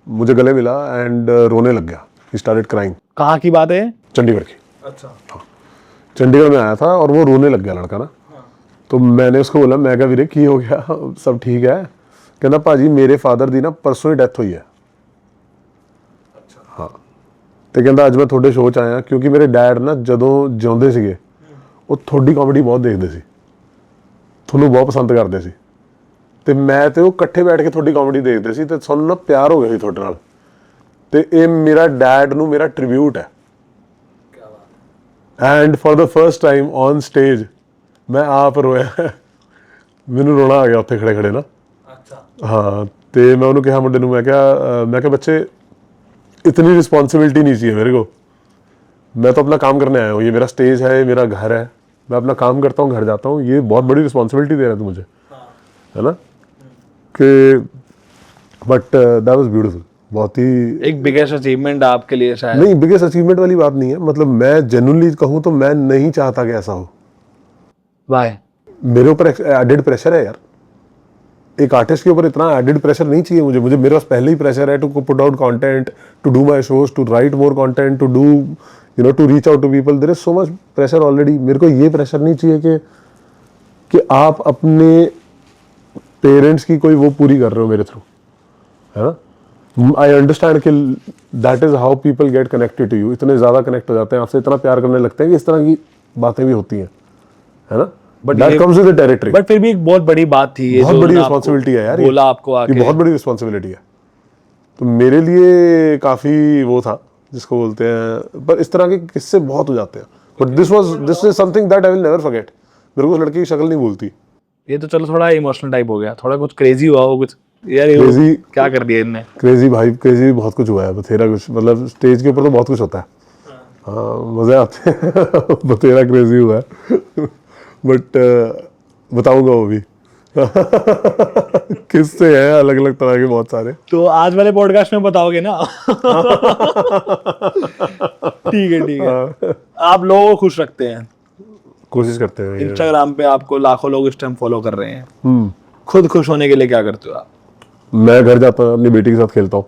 मुझे गले मिला एंड रोने लग गया। He started crying. कहाँ की बात है? चंडीगढ़ की। अच्छा। चंडीगढ़ में आया था और वो रोने लग गया लड़का ना। तो मैंने उसको बोला, मैं क्या वीरे की हो गया, सब ठीक है? कहना भाजी मेरे फादर दी ना परसों ही डेथ हुई है। हाँ, तो कहता अज मैं थोड़े शो च आया क्योंकि मेरे डैड ना जदों जिਉਂਦੇ ਸੀਗੇ ਉਹ ਤੁਹਾਡੀ ਕਾਮੇਡੀ ਬਹੁਤ ਦੇਖਦੇ ਸੀ, ਤੁਹਾਨੂੰ ਬਹੁਤ ਪਸੰਦ ਕਰਦੇ ਸੀ, ਤੇ ਮੈਂ ਤੇ ਉਹ ਇਕੱਠੇ ਬੈਠ ਕੇ ਤੁਹਾਡੀ ਕਾਮੇਡੀ ਦੇਖਦੇ ਸੀ ਤੇ ਸਾਨੂੰ ਨਾ ਪਿਆਰ ਹੋ ਗਿਆ ਸੀ ਤੁਹਾਡੇ ਨਾਲ। ਤੇ ਇਹ ਮੇਰਾ ਡੈਡ ਨੂੰ ਮੇਰਾ ਟ੍ਰਿਬਿਊਟ ਹੈ। And for the first time on stage मैं आप रोया। ਮੈਨੂੰ ਰੋਣਾ ਆ ਗਿਆ ਉੱਥੇ ਖੜੇ ਖੜੇ ਨਾ। अच्छा। हाँ, तो मैं उन्होंने कहा मुंडे नूं, मैं क्या बच्चे इतनी रिस्पॉन्सिबिलिटी नहीं चाहिए मेरे को, मैं तो अपना काम करने आया हूँ, ये मेरा स्टेज है, ये मेरा घर है, मैं अपना काम करता हूँ, घर जाता हूँ, ये बहुत बड़ी रिस्पॉन्सिबिलिटी दे रहा है तू मुझे, है ना। कि बट दैट वाज ब्यूटीफुल, बहुत ही एक बिगेस्ट अचीवमेंट आपके लिए शायद? नहीं, बिगेस्ट अचीवमेंट वाली बात नहीं है। मतलब मैं जेन्युइनली कहूँ तो मैं नहीं चाहता कि ऐसा हो। वाह, मेरे ऊपर एडेड प्रेशर है यार, एक आर्टिस्ट के ऊपर इतना एडेड प्रेशर नहीं चाहिए मुझे। मेरे पास पहले ही प्रेशर है to put out content, to do my shows, to write more content, to do to reach out to people. There is so much pressure already. मेरे को ये प्रेशर नहीं चाहिए कि आप अपने पेरेंट्स की कोई वो पूरी कर रहे हो मेरे थ्रू, है ना। आई अंडरस्टैंड कि that is how people get connected to you. इतने ज़्यादा कनेक्ट हो जाते हैं आपसे, इतना प्यार करने लगते हैं कि इस तरह की बातें भी होती हैं, है ना। But that comes with the territory. But फिर भी एक बहुत बड़ी बात थी ये, बहुत जो बड़ी ना रिस्पॉन्सिबिलिटी है यार, बोला आपको आके, ये बहुत बड़ी रिस्पॉन्सिबिलिटी है। तो मेरे लिए काफ़ी वो था, जिसको बोलते हैं, पर इस तरह के किस्से बहुत हो जाते हैं। But this is something that I will never forget. मेरे को उस लड़की की शक्ल नहीं भूलती। ये तो चलो थोड़ा इमोशनल टाइप हो गया, थोड़ा कुछ क्रेजी हुआ हो कुछ यार, ये Crazy- क्या कर दिया इनने? क्रेजी भाई, क्रेजी भी बहुत कुछ हुआ है। बथेरा कुछ, मतलब स्टेज के ऊपर तो बहुत कुछ होता है। हाँ, मज़े आते हैं। बथेरा क्रेजी हुआ है। बट बताऊंगा वो भी। किससे हैं अलग अलग तरह के बहुत सारे। तो आज वाले पॉडकास्ट में बताओगे ना? ठीक है ठीक है। आप लोगों को खुश रखते हैं, कोशिश करते हैं। इंस्टाग्राम पे आपको लाखों लोग इस टाइम फॉलो कर रहे हैं, खुद खुश होने के लिए क्या करते हो आप? मैं घर जाता हूँ, अपनी बेटी के साथ खेलता हूँ।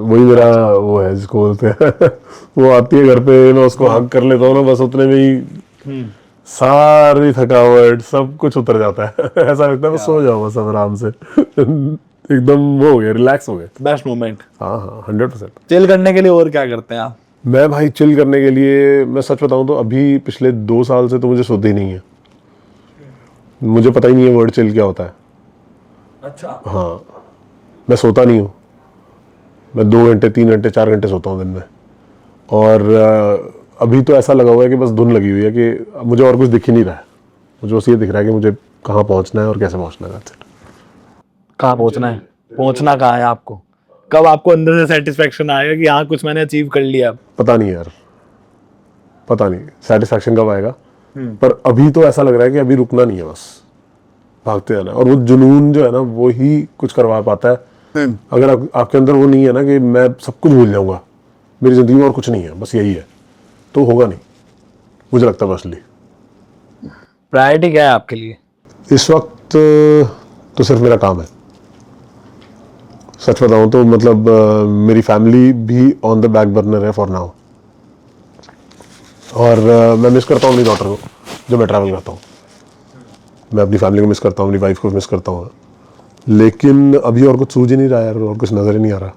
वही मेरा वो है जिसको बोलते हैं। वो आती है घर पे, मैं उसको हग कर लेता हूँ ना, बस उतने में ही सारी थकावट सब कुछ उतर जाता है। ऐसा लगता है बस सो जाओ बस आराम से। एकदम वो हो गया, रिलैक्स हो गए। Best moment. हाँ हाँ, 100%। चिल करने के लिए और क्या करते हैं आप? मैं भाई चिल करने के लिए, मैं सच बताऊँ तो अभी पिछले 2 साल से तो मुझे सोते ही नहीं है। मुझे पता ही नहीं है वर्ड चिल क्या होता है। अच्छा। हाँ, मैं सोता नहीं हूँ। मैं 2 घंटे 3 घंटे 4 घंटे सोता हूँ दिन में। और अभी तो ऐसा लगा हुआ है कि बस धुन लगी हुई है कि मुझे और कुछ दिख ही नहीं रहा है। मुझे बस ये दिख रहा है कि मुझे कहाँ पहुँचना है और कैसे पहुँचना है। कहाँ पहुंचना है? पहुंचना कहाँ है आपको? कब आपको अंदर से सेटिस्फेक्शन आएगा कि हाँ कुछ मैंने अचीव कर लिया? पता नहीं यार, पता नहीं सेटिस्फैक्शन कब आएगा। पर अभी तो ऐसा लग रहा है कि अभी रुकना नहीं है, बस भागते जाना है। और वो जुनून जो है ना, वो ही कुछ करवा पाता है। अगर आपके अंदर वो नहीं है ना कि मैं सब कुछ भूल जाऊंगा, मेरी जिंदगी में और कुछ नहीं है, बस यही है, तो होगा नहीं, मुझे लगता है। पर्सनली प्रायोरिटी क्या है आपके लिए? इस वक्त तो सिर्फ मेरा काम है। सच बताऊं तो मतलब मेरी फैमिली भी ऑन द बैक बर्नर है फॉर नाउ। और मैं मिस करता हूँ अपनी डॉटर को जब मैं ट्रैवल करता हूँ। मैं अपनी फैमिली को मिस करता हूँ, अपनी वाइफ को मिस करता हूँ, लेकिन अभी और कुछ सूझ ही नहीं रहा यार, और कुछ नजर ही नहीं आ रहा।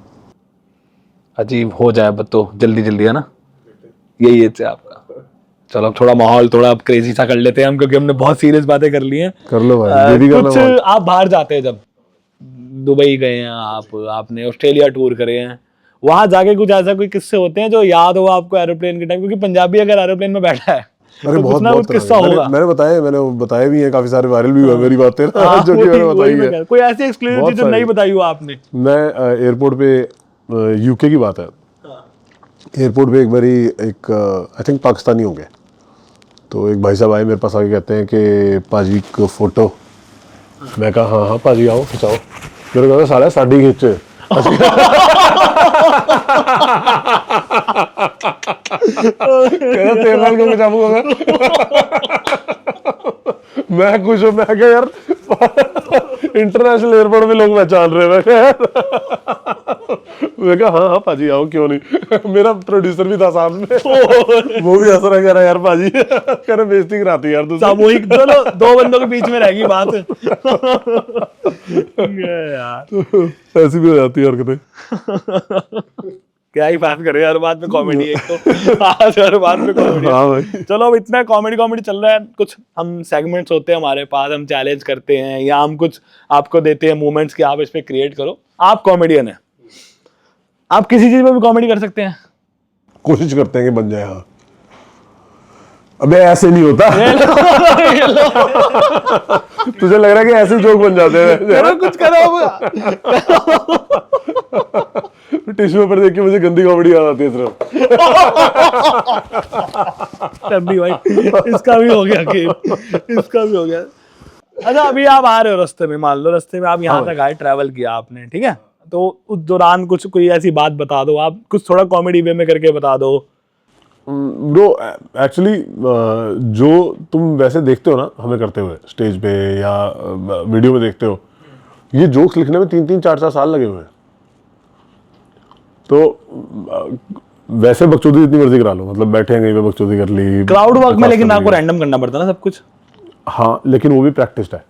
अजीब हो जाए बस तो जल्दी जल्दी, है ना, यही है आपका। चलो अब थोड़ा माहौल थोड़ा अब क्रेजी सा कर लेते हैं हम, क्योंकि हमने बहुत सीरियस बातें कर ली हैं। कर लो भाई, ये भी करना कुछ बहुत। आप बाहर जाते हैं, जब दुबई गए हैं आप, आपने ऑस्ट्रेलिया टूर करे हैं, वहां जाके कुछ ऐसा कोई किस्से होते हैं जो याद हो आपको एरोप्लेन के टाइम? क्योंकि पंजाबी अगर एरोप्लेन में बैठा है अरे तो कुछ बहुत ना बहुत कुछ किस्सा करेंगे। होगा। मैंने बताए भी हैं, काफी सारे वायरल भी हुआ मेरी बातें ना, हाँ, जो कि मैंने वही बताई मैं है। कह रहा हूं। कोई ऐसी एक्सक्लूसिव बहुत चीज जो नहीं सारी। बताई हो आपने? मैं एयरपोर्ट पे, यूके की बात है, एयरपोर्ट पे एक बारी एक आई थिंक पाकिस्तानी होंगे, तो एक भाई साहब आए मेरे पास, आके कहते हैं कि पाजी को फोटो। मैं कहा हाँ हाँ पाजी आओ खिंचाओ। मेरे को साला साड़ी खिंच। कह रहा तेरे नाल क्यों खिंचाऊंगा मैं खुश हूं, मैं क्या यार इंटरनेशनल एयरपोर्ट में लोग पहचान रहे हैं। मैं कहा हाँ हाँ पाजी आओ, क्यों नहीं। मेरा प्रोड्यूसर भी था साथ में, वो भी हंस रहा, कह रहा यार पाजी, कह रहा बेइज्जती कराती यार तू। सामूहिक दोनों दो बंदों के बीच में रहेगी बात। ये यार ऐसी भी हो जाती है हरकतें। क्या ही बात करें, हर बात में कॉमेडी है एक तो। आज हर बात में कॉमेडी हाँ है। भाई। चलो अब इतना कॉमेडी कॉमेडी चल रहा है, कुछ हम सेगमेंट्स होते हैं हमारे पास, हम चैलेंज करते हैं या हम कुछ आपको देते हैं मोमेंट्स कि आप इस पे क्रिएट करो। आप कॉमेडियन है, आप किसी चीज में भी कॉमेडी कर सकते हैं। कोशिश करते हैं कि बन जाए। हाँ अबे ऐसे नहीं होता। तुझे लग रहा है कि ऐसे जोक बन जाते हैं? करो कुछ करो। टिश्यू पेपर देख के मुझे गंदी कॉमेडी याद आती है सिर्फ। तभी भाई इसका भी हो गया गेम, इसका भी हो गया। अच्छा अभी आप आ रहे हो रास्ते में, मान लो रास्ते में आप यहाँ तक आए, ट्रैवल किया आपने, ठीक है, तो उस दौरान कुछ कोई ऐसी बात बता दो आप, कुछ थोड़ा कॉमेडी वे में करके बता दो। ब्रो एक्चुअली जो तुम वैसे देखते हो ना हमें करते हुए स्टेज पे या वीडियो में देखते हो, ये जोक्स लिखने में 3-3 4-4 साल लगे हुए हैं। तो वैसे बकचोदी जितनी मर्जी करा लो, मतलब बैठे हैं कहीं पे बकचोदी कर ली क्राउड वर्क में, 50 लेकिन कर आपको ली। रैंडम करना पड़ता है ना सब कुछ। हाँ लेकिन वो भी प्रैक्टिस्ड है।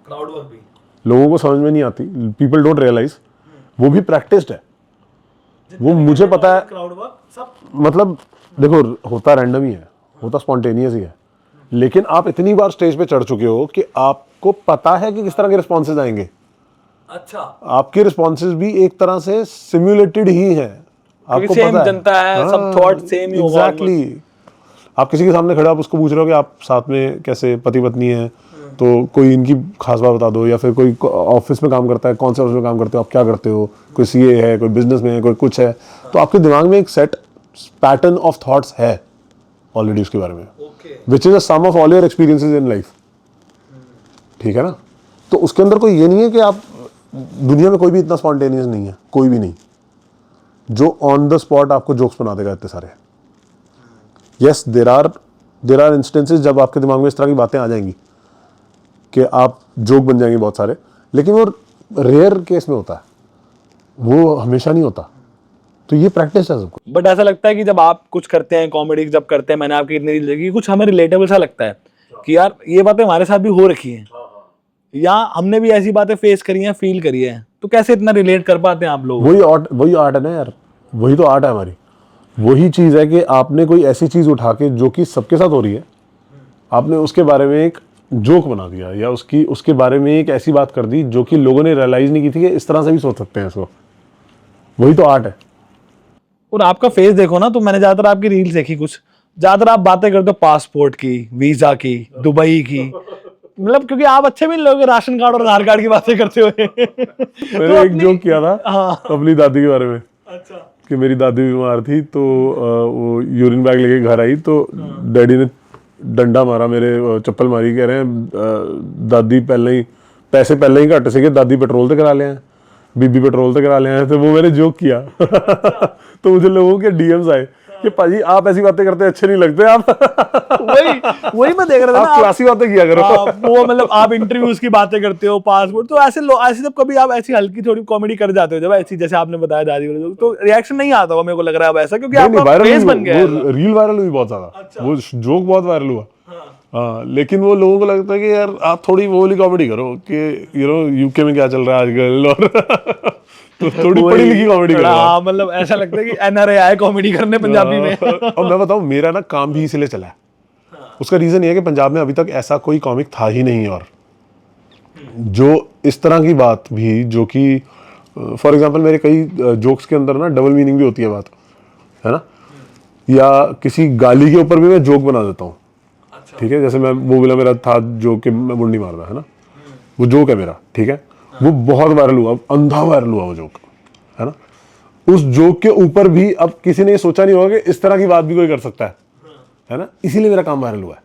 क्राउड वर्क भी लोगों को समझ में नहीं आती, पीपल डोंट रियलाइज वो भी प्रैक्टिस्ड है। वो मुझे पता है, क्राउड वर्क सब मतलब देखो होता रैंडम ही है, होता स्पॉन्टेनियस ही है, लेकिन आप इतनी बार स्टेज पे चढ़ चुके हो कि आपको पता है कि किस तरह के रिस्पॉन्सेज आएंगे। अच्छा, आपके रिस्पॉन्सेज भी एक तरह से सिम्युलेटेड ही हैं, आपको सेम पता है। जनता है, सब थॉट सेम ही होगा। एग्जैक्टली। आप किसी के सामने खड़े हो, आप उसको पूछ रहे हो कि आप साथ में कैसे पति पत्नी हैं, तो कोई इनकी खास बात बता दो, या फिर कोई ऑफिस में काम करता है, कौन से ऑफिस में काम करते हो, आप क्या करते हो, कोई सीए है, कोई बिजनेस में है, कोई कुछ है, तो आपके दिमाग में एक सेट पैटर्न ऑफ थॉट्स है ऑलरेडी उसके बारे में, which is a sum of all your experiences in life. ठीक है ना? तो उसके अंदर कोई ये नहीं है कि आप, दुनिया में कोई भी इतना स्पॉन्टेनियस नहीं है, कोई भी नहीं जो ऑन द स्पॉट आपको जोक्स बना देगा इतने सारे। यस देर आर इंस्टेंसेस जब आपके दिमाग में इस तरह की बातें आ जाएंगी कि आप जोक बन जाएंगे बहुत सारे, लेकिन वो रेयर केस में होता है, वो हमेशा नहीं होता। तो ये प्रैक्टिस है सबको। बट ऐसा लगता है कि जब आप कुछ करते हैं, कॉमेडी जब करते हैं, मैंने आपकी इतनी रील देखी, कुछ हमें रिलेटेबल सा लगता है कि यार ये बातें हमारे साथ भी हो रखी हैं, या हमने भी ऐसी बातें फेस करी हैं, फील करी हैं, तो कैसे इतना रिलेट कर पाते हैं आप लोग? वही आर्ट है ना यार, वही तो आर्ट है हमारी। वही चीज है कि आपने कोई ऐसी चीज उठा के जो कि सबके साथ हो रही है, आपने उसके बारे में एक जोक बना दिया, या उसके बारे में एक ऐसी बात कर दी जो कि लोगों ने रियलाइज नहीं की थी कि इस तरह से भी सोच सकते हैं इसको। वही तो आर्ट है। और आपका फेस देखो ना, तो मैंने ज्यादातर आपकी रील्स देखी, कुछ ज्यादातर आप बातें करते हो पासपोर्ट की, वीजा की, दुबई की, मतलब क्योंकि आप अच्छे भी लोग राशन कार्ड और आधार कार्ड की बातें करते हुए। मैंने एक जोक किया था अपनी दादी के बारे में। अच्छा, कि मेरी दादी बीमार थी, तो वो यूरिन बैग लेके घर आई, तो डैडी ने डंडा मारा, मेरे चप्पल मारी, कह रहे हैं दादी पैसे पहले ही घट से, दादी पेट्रोल ते करा ले हैं, बीबी पेट्रोल ते करा ले हैं। तो वो मैंने जोक किया। तो मुझे लोगों के डीएम्स आए कि कि पाजी आप ऐसी बातें करते अच्छे नहीं लगते आप। वही मैं देख रहा था ना, आप क्लासी बातें किया करो। वो मतलब आप इंटरव्यूज की बातें करते हो, पासपोर्ट, तो ऐसे जब कभी आप ऐसी हल्की थोड़ी कॉमेडी कर जाते हो, जब ऐसी जैसे आपने बताया दादी वाले जोक, तो रिएक्शन नहीं आता होगा मेरे को लग रहा है अब ऐसा, क्योंकि आपका फेस बन गया है। वो रील वायरल हुई बहुत ज्यादा, वो जोक बहुत वायरल हुआ। हाँ, लेकिन वो लोगों को लगता है कि यार आप थोड़ी वो वाली कॉमेडी करो कि यूके में क्या चल रहा है आजकल, और तो थोड़ी पढ़ी लिखी कॉमेडी करो। हाँ, मतलब ऐसा लगता है कि एनआरआई आए कॉमेडी करने पंजाबी में। और मैं बताऊं, मेरा ना काम भी इसलिए चला है। उसका रीजन ये है कि पंजाब में अभी तक ऐसा कोई कॉमिक था ही नहीं, और जो इस तरह की बात भी, जो कि फॉर एग्जांपल मेरे कई जोक्स के अंदर ना डबल मीनिंग भी होती है बात, है ना, या किसी गाली के ऊपर भी मैं जोक बना देता हूँ। ठीक है, जैसे मैं वो बोला मेरा था जोक कि मैं मुंडी मार रहा, है ना, वो जोक है मेरा, ठीक है, वो बहुत वायरल हुआ, अंधा वायरल हुआ वो जोक, है ना। उस जोक के ऊपर भी अब किसी ने सोचा नहीं होगा कि इस तरह की बात भी कोई कर सकता है ना, इसीलिए मेरा काम वायरल हुआ है।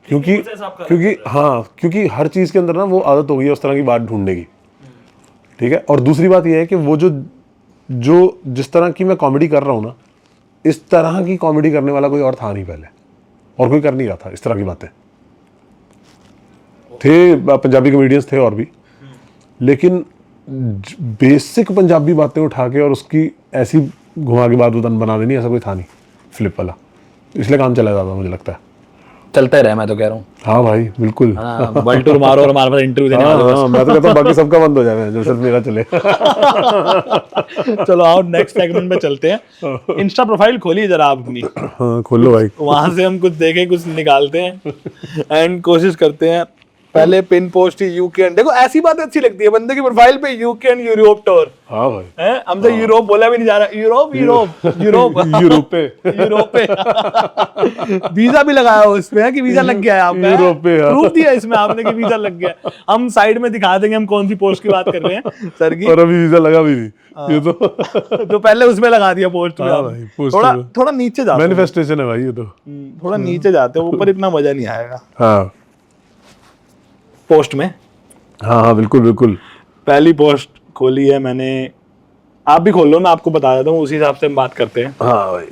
क्योंकि हर चीज के अंदर ना वो आदत हो गई है उस तरह की बात ढूंढने की। ठीक है, और दूसरी बात यह है कि वो जो जिस तरह की मैं कॉमेडी कर रहा हूँ ना, इस तरह की कॉमेडी करने वाला कोई और था नहीं पहले, और कोई कर नहीं रहा था इस तरह की बातें। थे पंजाबी कॉमेडियंस थे और भी, लेकिन बेसिक पंजाबी बातें उठा के और उसकी ऐसी घुमा के बात बना देनी, ऐसा कोई था नहीं फ्लिप वाला, इसलिए काम चला जाता मुझे लगता है। चलता ही रहे, मैं तो कह रहा हूँ। हाँ भाई बिल्कुल। वर्ल्ड टूर मारो और हमारे पास इंटरव्यू देने वाले बस। मैं तो कहता हूँ बाकी सबका बंद हो जाए, जो सिर्फ मेरा चले। चलो आओ नेक्स्ट सेगमेंट में चलते हैं। इंस्टा प्रोफाइल खोलिए जरा आप अपनी। हाँ खोलो भाई। वहां से हम कुछ देखें, कुछ निकालते हैं एंड कोशिश करते हैं। पहले pin post he UK and, देखो ऐसी बात अच्छी लगती है बंदे की प्रोफाइल पे, यूके एंड यूरोप टूर। हाँ भाई, हैं, हमसे यूरोप बोला भी नहीं जा रहा, यूरोप पे वीजा भी लगाया हो इसमें कि वीजा लग गया है आपका, यूरोप पे प्रूफ दिया इसमें आपने कि वीजा लग गया। हम साइड में दिखा देंगे हम कौन सी पोस्ट की बात कर रहे हैं सर की, और अभी वीजा लगा भी नहीं ये तो पहले उसमें लगा दिया पोस्ट में। भाई, पोस्ट थोड़ा में। थोड़ा नीचे जाते मैनिफेस्टेशन है भाई ये तो। थोड़ा नीचे जाते हो, ऊपर इतना मजा नहीं आएगा हाँ पोस्ट में। हाँ बिल्कुल बिल्कुल। पहली पोस्ट खोली है मैंने, आप भी खोल लो, मैं आपको बता देता हूँ, उसी हिसाब से हम बात करते हैं। हाँ भाई,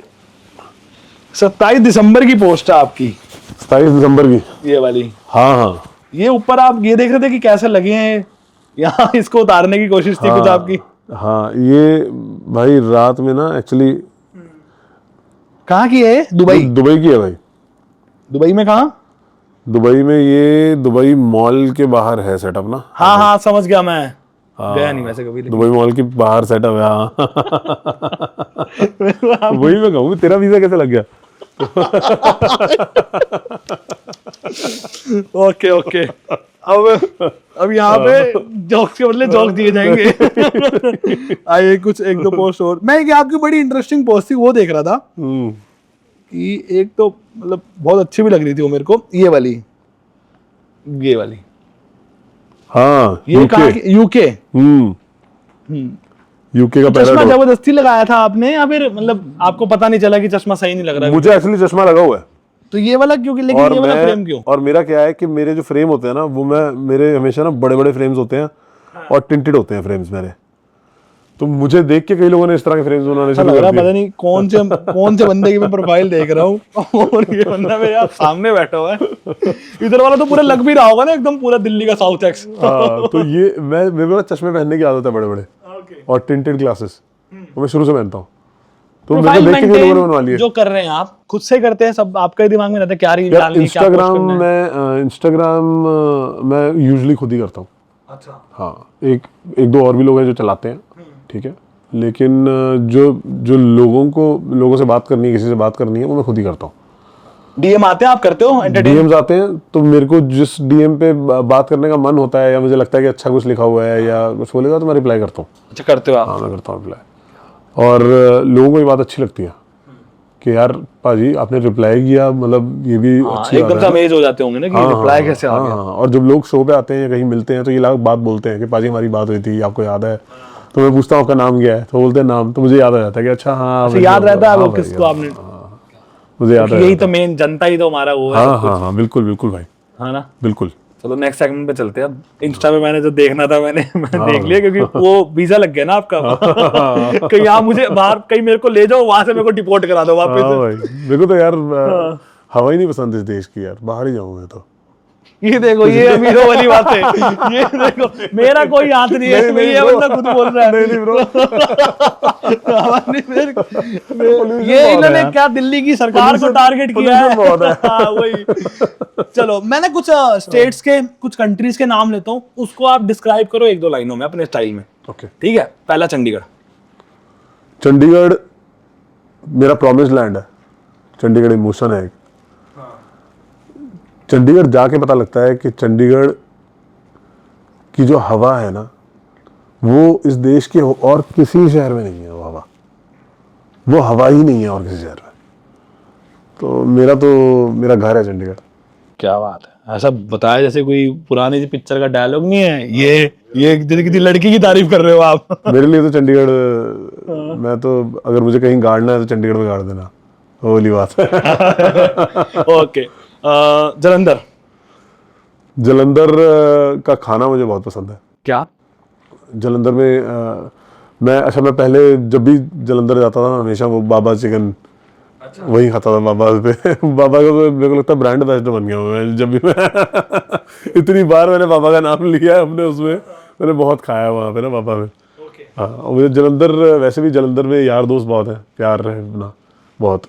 27 दिसंबर की पोस्ट है आपकी, 27 दिसंबर की, ये वाली। हाँ हाँ। ये ऊपर आप ये देख रहे थे कि कैसे लगे हैं, यहाँ इसको उतारने की कोशिश थी कुछ आपकी। हाँ ये भाई रात में ना एक्चुअली, कहाँ की है? दुबई की है भाई। दुबई में कहाँ? दुबई में, ये दुबई मॉल के बाहर है सेटअप ना। हाँ हाँ समझ गया मैं, गया नहीं वैसे कभी, दुबई मॉल के बाहर सेटअप है। हाँ वही मैं कहूँ, तेरा वीजा कैसे लग गया? ओके ओके, अब यहाँ पे जोक्स के बदले जोक्स दिए जाएंगे। आइए कुछ एक दो पोस्ट और, मैं ये आपकी बड़ी इंटरेस्टिंग पोस्ट थी वो देख रहा था कि एक तो मतलब बहुत अच्छी भी लग रही थी वो मेरे को, ये वाली हाँ ये कहाँ की? यूके। यूके का चश्मा पहला जबरदस्ती लगाया था आपने या फिर मतलब आपको पता नहीं चला कि चश्मा सही नहीं लग रहा है? मुझे एक्चुअली चश्मा लगा हुआ है, तो ये वाला क्यों, लेकिन ये वाला फ्रेम क्यों? और मेरा क्या है कि मेरे जो फ्रेम होते हैं ना, वो मेरे हमेशा ना बड़े बड़े फ्रेम्स होते हैं और टिंटेड होते हैं फ्रेम्स मेरे, तो मुझे देख के कई लोगों ने इस तरह के फ्रेम्स बनाने शुरू कर दिए। पता नहीं कौन से बंदे की मैं प्रोफाइल देख रहा हूँ और ये बंदा मेरे सामने बैठा हुआ है। इधर वाला तो पूरा लग भी रहा होगा ना एकदम पूरा दिल्ली का साउथ एक्स। तो ये मेरे को चश्मे पहनने की आदत है, बड़े बड़े और टिंटेड ग्लासेस, तो मैं शुरू से पहनता हूँ, तो मेरे को देख के कई लोगों ने बनवा लिए। जो कर रहे हैं आप खुद से करते हैं, सब आपका ही दिमाग में रहता है क्या रील डालनी है, क्या पोस्ट करना है? इंस्टाग्राम मैं यूजुअली खुद ही करता हूँ। अच्छा। हाँ, एक दो और भी लोग हैं जो चलाते हैं, ठीक है, लेकिन जो लोगों से बात करनी है, किसी से बात करनी है, वो मैं खुद ही करता हूँ। डीएम आते हैं, आप करते हो? डीएम्स आते हैं, तो मेरे को जिस डीएम पे बात करने का मन होता है या मुझे लगता है कि अच्छा कुछ लिखा हुआ है या कुछ बोलेगा, तो मैं रिप्लाई करता हूँ। अच्छा करते हो आप? हाँ मैं करता हूँ रिप्लाई, और लोगों को ये बात अच्छी लगती है कि यार पाजी आपने रिप्लाई किया, मतलब ये भी अच्छी एकदम से अमेज हो जाते होंगे ना कि रिप्लाई कैसे आ गया। और जब लोग शो पे आते हैं या कहीं मिलते हैं तो ये लोग बात बोलते हैं कि पाजी हमारी बात हुई थी, आपको याद है? तो मैं पूछता हूँ आपका नाम क्या है, तो बोलते हैं नाम, तो मुझे याद आ जाता है कि अच्छा हाँ याद रहता है वो किसको आपने, मुझे याद है। यही तो मेन जनता ही तो हमारा वो है। हाँ बिल्कुल बिल्कुल भाई, हाँ ना, बिल्कुल। चलो नेक्स्ट सेगमेंट पे चलते हैं। अब इंस्टा पे मैंने जो देखना था मैंने देख लिया, क्योंकि वो वीजा लग गया ना आपका। कहीं आप मुझे बाहर कहीं मेरे को ले जाओ, वहां से मेरे को डिपोर्ट करा दो वापस। हाँ भाई, मेरे को तो यार हवा ही नहीं पसंद इस देश की यार, बाहर ही जाऊँ मैं तो। ये देखो, ये अमीरों वाली बात है। ये देखो, मेरा कोई हाथ नहीं है, नहीं, ये बंदा खुद बोल रहा है। नहीं ब्रो, ये इन्होंने क्या दिल्ली की सरकार को टारगेट किया है। बहुत है। हाँ, वही। चलो मैंने कुछ स्टेट्स के, कुछ कंट्रीज के नाम लेता हूँ, उसको आप डिस्क्राइब करो 1-2 लाइनों में अपने स्टाइल में। ओके। ठीक है, पहला चंडीगढ़। चंडीगढ़ मेरा प्रॉमिस्ड लैंड है, चंडीगढ़ इमोशन है एक। चंडीगढ़ जाके पता लगता है कि चंडीगढ़ की जो हवा है ना, वो इस देश के और किसी शहर में नहीं है। वो हवा ही नहीं है और किसी शहर में। तो मेरा घर है चंडीगढ़। क्या बात है, ऐसा बताया जैसे कोई पुरानी पिक्चर का डायलॉग नहीं है। ये जैसे किसी लड़की की तारीफ कर रहे हो आप। मेरे लिए तो चंडीगढ़, मैं तो अगर मुझे कहीं गाड़ना है तो चंडीगढ़ में गाड़ देना, वो वाली बात है। ओके। जलंधर। जलंधर का खाना मुझे बहुत पसंद है। क्या? जलंधर में मैं पहले जब भी जलंधर जाता था ना, हमेशा वो बाबा चिकन वही खाता था। बाबा पे बाबा का तो मेरे को लगता है ब्रांड एम्बेसडर बन गया हूँ मैं। जब भी मैं इतनी बार मैंने बाबा का नाम लिया है अपने, उसमें मैंने बहुत खाया वहाँ पे ना बाबा में। हाँ, और मुझे जलंधर, वैसे भी जलंधर में यार दोस्त बहुत है, प्यार है ना बहुत,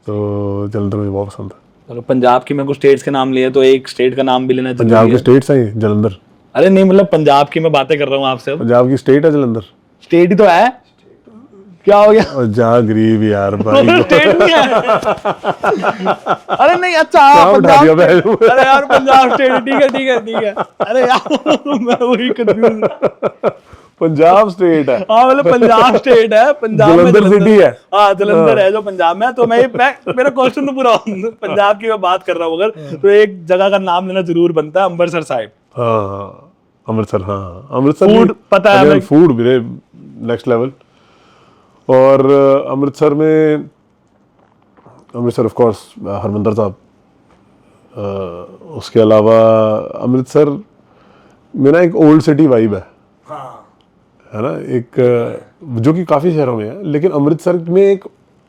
तो जलंधर मुझे बहुत पसंद है। चलो पंजाब की मैं कुछ स्टेट्स के नाम लिए, तो एक स्टेट का नाम भी लेना जरूरी पंजाब है। की स्टेट्स हैं जलंधर। अरे नहीं, मतलब पंजाब की मैं बातें कर रहा हूँ आपसे। अब पंजाब की स्टेट है जलंधर। स्टेट ही तो है, क्या हो गया? और जा गरीब यार भाई। स्टेट नहीं है। अरे नहीं, अच्छा क्या उठा दिया पंजाब। मैं? अरे यार पंजाब स्टेट, ठीक है। अरे यार मैं वही कंफ्यूज। पंजाब स्टेट है। हाँ मतलब पंजाब स्टेट है, पंजाब में जलंधर सिटी है। हाँ जलंधर है जो पंजाब में। तो मैं मेरा क्वेश्चन तो पूरा पंजाब की मैं बात कर रहा हूँ अगर, तो एक जगह का नाम लेना जरूर बनता है, अमृतसर साहिब। हाँ अमृतसर, हाँ अमृतसर फूड पता है हमें। फूड मेरे नेक्स्ट लेवल। और अमृतसर ऑफ कोर्स हरमंदिर साहब। उसके अलावा अमृतसर में ना एक ओल्ड सिटी वाइब है, है ना, एक जो कि काफी शहरों में है, लेकिन अमृतसर में एक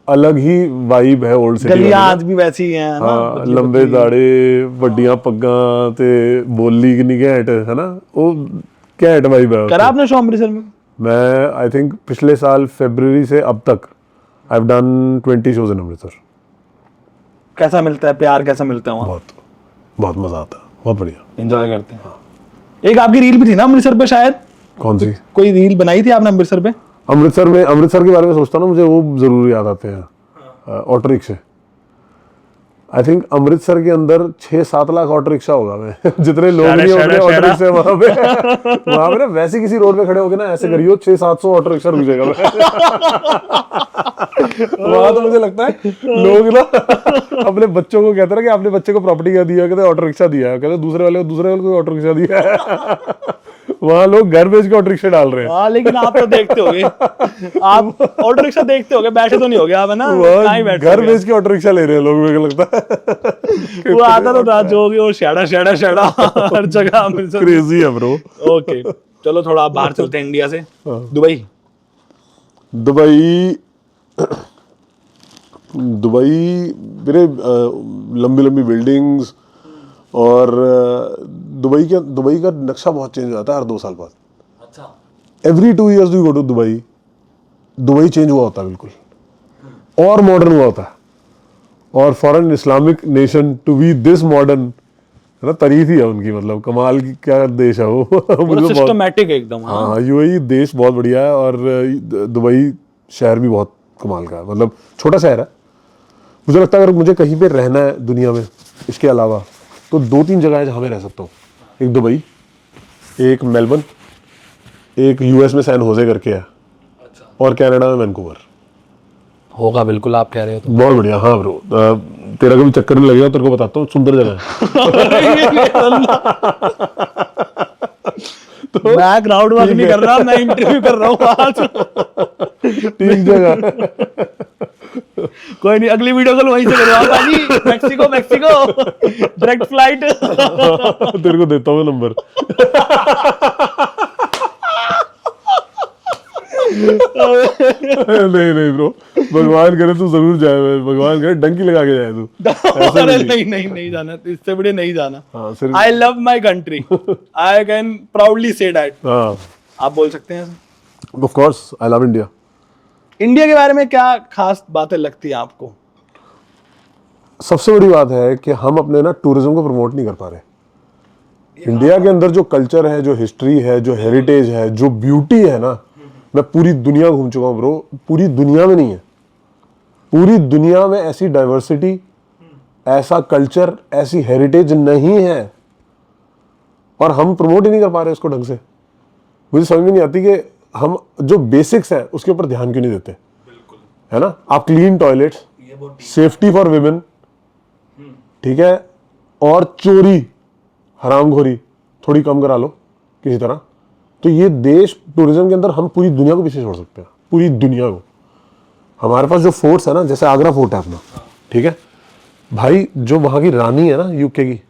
अलग ही वाइब है ओल्ड सिटी। गलियां आज भी वैसी ही हैं ना। हाँ, लंबे दाड़े, वड्डियां पग्गां ते बोली किन्नी घैंट है ना, वो घैंट वाइब है। करा आपने शो अमृतसर में? मैं आई थिंक पिछले साल फरवरी से अब तक I have done 20 shows in Amritsar. कैसा मिलता है प्यार, कैसा मिलता है वहाँ? बहुत मजा आता है, बहुत बढ़िया, एंजॉय करते हैं। एक आपकी रील भी थी ना अमृतसर पे शायद? कौन सी? कोई रील बनाई थी आपने अमृतसर पे? अमृतसर के बारे में सोचता हूँ ना, मुझे वो जरूर याद आते हैं ऑटो रिक्शे। आई थिंक अमृतसर के अंदर 6-7 लाख ऑटो रिक्शा होगा मैं। जितने लोग नहीं होंगे ऑटो रिक्शे वहां पे ना, वैसे किसी रोड पे खड़े होगे ना, ऐसे करियो 600-700 ऑटो रिक्शा रुक जाएगा। वहां तो मुझे लगता है लोग ना अपने बच्चों को कहते हैं कि आपने बच्चे को प्रॉपर्टी क्या दिया, कहते ऑटो रिक्शा दिया है, कहते दूसरे वाले को ऑटो रिक्शा दिया है। वहाँ लोग घर बेच के ऑटो रिक्शा डाल रहे हैं। हाँ लेकिन आप तो देखते होगे, आप ऑटो रिक्शा देखते होगे, बैठे तो नहीं होगे आप, है ना? नहीं बैठ, घर बेच के ऑटो रिक्शा ले रहे हैं लोग, मेरे को लगता है। वो आता तो था जो भी, वो शेड़ा हर जगह अमृतसर। क्रेजी है ब्रो। ओके चलो थोड़ा आप बाहर चलते हैं इंडिया से। दुबई। दुबई मेरे लंबी लंबी बिल्डिंग्स, और दुबई का नक्शा बहुत चेंज हो जाता है हर 2 साल बाद। अच्छा। Every 2 years you go to Dubai change हुआ होता है बिल्कुल, और मॉडर्न हुआ होता है। और foreign Islamic nation to be this modern, है ना, तारीफ ही है उनकी, मतलब कमाल की क्या देश है वो। मुझे सिस्टमैटिक एकदम। हाँ, यूएई देश बहुत बढ़िया है, और दुबई शहर भी बहुत कमाल का है। मतलब छोटा शहर है, मुझे लगता है अगर मुझे कहीं पे रहना है दुनिया में इसके अलावा, तो 2-3 जगह है जहाँ मैं रह सकता हूँ। एक दुबई, एक मेलबर्न, एक यूएस में सैन होजे करके है, और कनाडा में वैंकूवर। होगा बिल्कुल, आप कह रहे हो तो। बहुत बढ़िया। हाँ ब्रो, तेरा कभी चक्कर नहीं लगेगा, तेरे को बताता हूँ, सुंदर जगह है। तो मैं क्राउड वर्क नहीं कर रहा, मैं इंटरव्यू कर रहा हूँ आज। ठीक जगह। कोई नहीं, अगली वीडियो कॉल वहीं से करो आप भाजी। Mexico direct flight. तेरे को देता हूँ नंबर। नहीं ब्रो, भगवान करे तू जरूर जाए, भगवान करे डंकी लगा के जाए तू। अरे नहीं जाना, इससे बड़े नहीं जाना। हाँ, सिर्फ I love my country, I can proudly say that. हाँ, आप बोल सकते हैं of course I love India. India के बारे में क्या खास बातें लगती है आपको? सबसे बड़ी बात है कि हम अपने ना टूरिज्म को प्रमोट नहीं कर पा रहे। इंडिया के अंदर जो कल्चर है, जो हिस्ट्री है, जो हेरिटेज है, जो ब्यूटी है ना, मैं पूरी दुनिया घूम चुका हूँ ब्रो, पूरी दुनिया में नहीं है। पूरी दुनिया में ऐसी डाइवर्सिटी, ऐसा कल्चर, ऐसी हेरिटेज नहीं है, और हम प्रमोट ही नहीं कर पा रहे उसको ढंग से। मुझे समझ में नहीं आती कि हम जो बेसिक्स है उसके ऊपर ध्यान क्यों नहीं देते, है ना। आप clean toilets, safety for women, ठीक है, और चोरी हरामखोरी थोड़ी कम करा लो किसी तरह, तो ये देश टूरिज्म के अंदर हम पूरी दुनिया को पीछे छोड़ सकते हैं, पूरी दुनिया को। हमारे पास जो फोर्ट्स है ना, जैसे आगरा फोर्ट है अपना, ठीक है भाई, जो वहां की रानी है ना यूके की,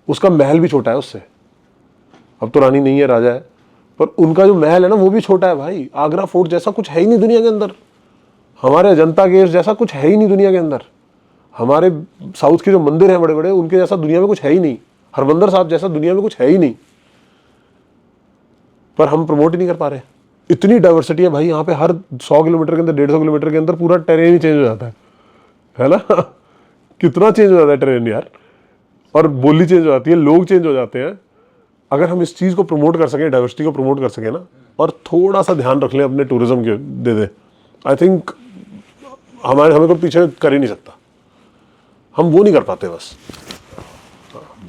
उसका महल भी छोटा है उससे। अब तो रानी नहीं है, राजा है, पर उनका जो महल है ना वो भी छोटा है भाई। आगरा फोर्ट जैसा कुछ है ही नहीं दुनिया के अंदर। हमारे अजंता केव्स जैसा कुछ है ही नहीं दुनिया के अंदर। हमारे साउथ के जो मंदिर हैं बड़े बड़े, उनके जैसा दुनिया में कुछ है ही नहीं। हरमंदर साहब जैसा दुनिया में कुछ है ही नहीं, पर हम प्रमोट ही नहीं कर पा रहे। इतनी डाइवर्सिटी है भाई यहाँ पे, हर 100 किलोमीटर के अंदर, 150 किलोमीटर के अंदर पूरा टेरेन ही चेंज हो जाता है ना। कितना चेंज हो जाता है टेरेन यार, और बोली चेंज हो जाती है, लोग चेंज हो जाते हैं। अगर हम इस चीज को प्रमोट कर सकें, डाइवर्सिटी को प्रमोट कर सकें ना, और थोड़ा सा ध्यान रख लें अपने टूरिज्म के, दे आई थिंक हमें को पीछे कर ही नहीं सकता। हम वो नहीं कर पाते बस।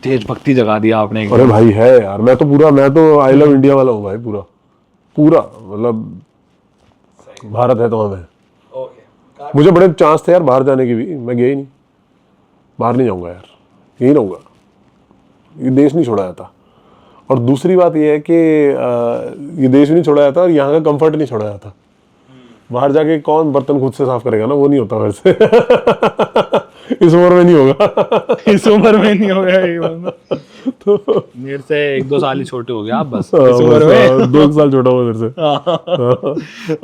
देशभक्ति जगा दिया आपने। अरे भाई है यार, मैं तो आई लव इंडिया वाला हूँ भाई, पूरा मतलब भारत है तो हम है। मुझे बड़े चांस थे यार बाहर जाने की भी, मैं गया ही नहीं। बाहर नहीं जाऊंगा यार, यही रहूंगा, ये देश नहीं छोड़ा जाता। और दूसरी बात ये है कि ये देश नहीं छोड़ा जाता और यहाँ का कंफर्ट नहीं छोड़ा जाता। बाहर जाके कौन बर्तन खुद से साफ करेगा ना, वो नहीं होता वैसे। इस उम्र में नहीं होगा। इस उम्र में नहीं होगा ये बंदा। तो मेरे से 1-2 साल ही छोटे हो गए आप बस इस उम्र में। 2 साल छोटा हुआ मेरे से।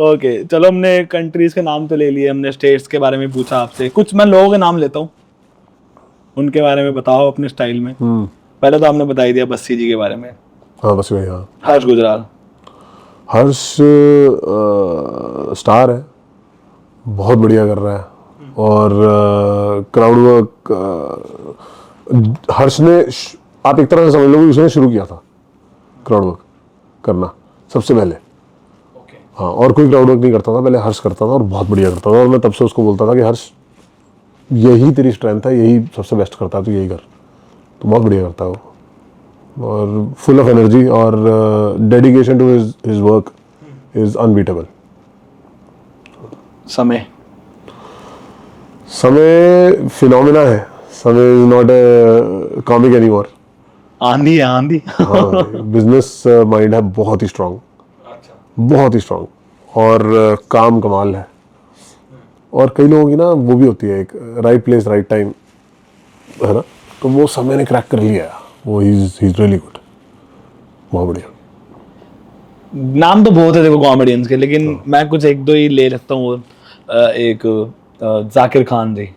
ओके चलो, हमने कंट्रीज के नाम तो ले लिए, हमने स्टेट्स के बारे में पूछा आपसे। कुछ मैं लोगों के नाम लेता हूँ, उनके बारे में बताओ अपने स्टाइल में। पहले तो आपने बता ही दिया बस्सी जी के बारे में। हाँ बस भाई, हाँ। हर्ष गुजराल। हर्ष स्टार है, बहुत बढ़िया कर रहा है, और क्राउड वर्क हर्ष ने, आप एक तरह से समझ लो कि उसने शुरू किया था क्राउड वर्क करना सबसे पहले। हाँ, और कोई क्राउड वर्क नहीं करता था पहले, हर्ष करता था और बहुत बढ़िया करता था। और मैं तब से उसको बोलता था कि हर्ष यही तेरी स्ट्रेंथ है, यही सबसे बेस्ट करता है, तो यही कर। तो बहुत बढ़िया करता है वो, और फुल ऑफ एनर्जी, और dedication to his work is unbeatable. Samay phenomena है, Samay is not a comic anymore. आंधी है आंधी। हाँ, बिजनेस माइंड है बहुत ही स्ट्रांग, बहुत ही स्ट्रांग, और काम कमाल है। और कई लोगों की ना वो भी होती है, एक राइट प्लेस राइट टाइम, है ना, तो वो समय ने क्रैक कर लिया है वो। ही इज रियली गुड, बहुत बढ़िया। नाम तो बहुत है देखो कॉमेडियंस के, लेकिन मैं कुछ 1-2 ही ले सकता हूँ। एक Zakir Khan ji.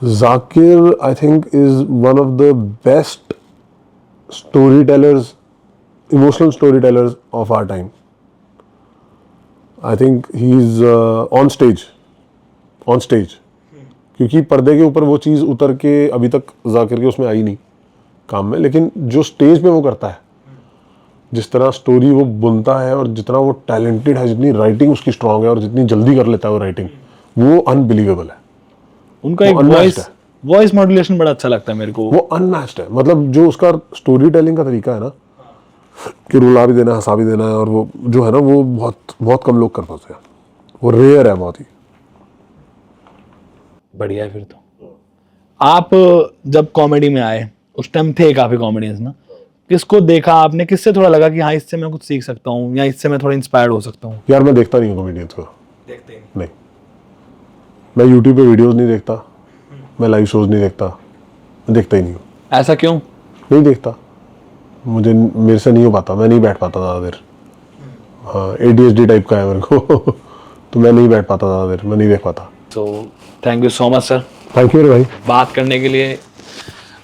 Zakir I think is one of the best story tellers, emotional story tellers of our time. I think he is on stage, क्योंकि पर्दे के ऊपर वो चीज़ उतर के अभी तक जाकिर के उसमें आई नहीं काम में, लेकिन जो स्टेज पे वो करता है, जिस तरह स्टोरी वो बुनता है, और जितना वो टैलेंटेड है, जितनी राइटिंग उसकी स्ट्रांग है, और जितनी जल्दी कर लेता है वो राइटिंग, वो अनबिलीवेबल है। उनका एक वॉइस मॉड्यूलेशन बड़ा अच्छा लगता है मेरे को। वो अनमैच्ड है, मतलब जो उसका स्टोरी टेलिंग का तरीका है ना, कि रुला भी देना है, हंसा भी देना है, और वो जो है ना, वो बहुत बहुत कम लोग कर पाते हैं, वो रेयर है बहुत ही। बढ़िया है फिर तो। आप जब कॉमेडी में आए उस टाइम थे काफी कॉमेडियंस ना, किसको देखा आपने, किससे थोड़ा लगा कि हाँ इससे मैं कुछ सीख सकता हूँ या इससे मैं थोड़ा इंस्पायर्ड हो सकता हूँ? यार मैं देखता नहीं हूँ कॉमेडियंस को, देखते नहीं। मैं यूट्यूब पे वीडियोस नहीं देखता, मैं लाइव शोज नहीं देखता, मैं देखता ही नहीं हूँ। ऐसा क्यों? नहीं देखता, मेरे से नहीं हो पाता, मैं नहीं बैठ पाता ज़्यादा देर। हाँ, ADHD टाइप का है मेरे को तो मैं नहीं बैठ पाता ज़्यादा देर, मैं नहीं देख पाता। तो thank you so much sir thank you भाई। बात करने के लिए।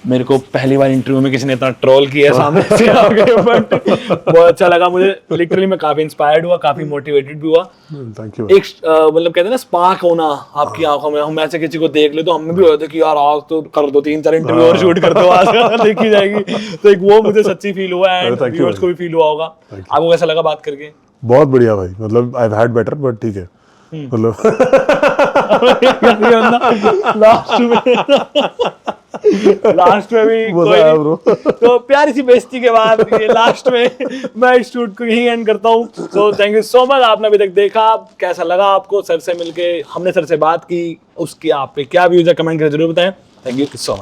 मेरे को पहली बार इंटरव्यू में किसी ने इतना ट्रोल किया सामने से आगे, बट बहुत अच्छा लगा मुझे। लिटरली मैं काफी इंस्पायर्ड हुआ, काफी मोटिवेटेड भी हुआ। Thank you. एक मतलब कहते हैं ना स्पार्क होना आपकी आंखों में। हम ऐसे किसी को देख ले तो हमें भी होता है कि यार आज तो कर दो, 3-4 इंटरव्यू और शूट कर दो, आज देखी जाएगी। तो एक वो मुझे सच्ची फील हुआ, एंड thank you व्यूअर्स को भी फील हुआ होगा। आपको कैसा लगा बात करके? बहुत बढ़िया भाई, मतलब आई हैड बेटर, बट ठीक है मतलब लास्ट में भी मजा कोई आया नहीं। ब्रो। तो प्यारी सी बेइज्जती के बाद ये लास्ट में मैं इस शूट को यहीं एंड करता हूँ। So thank you so much, आपने अभी तक देखा। कैसा लगा आपको सर से मिलके? हमने सर से बात की, उसकी आप पे क्या व्यूज है कमेंट करके जरूर बताएं। Thank you so much.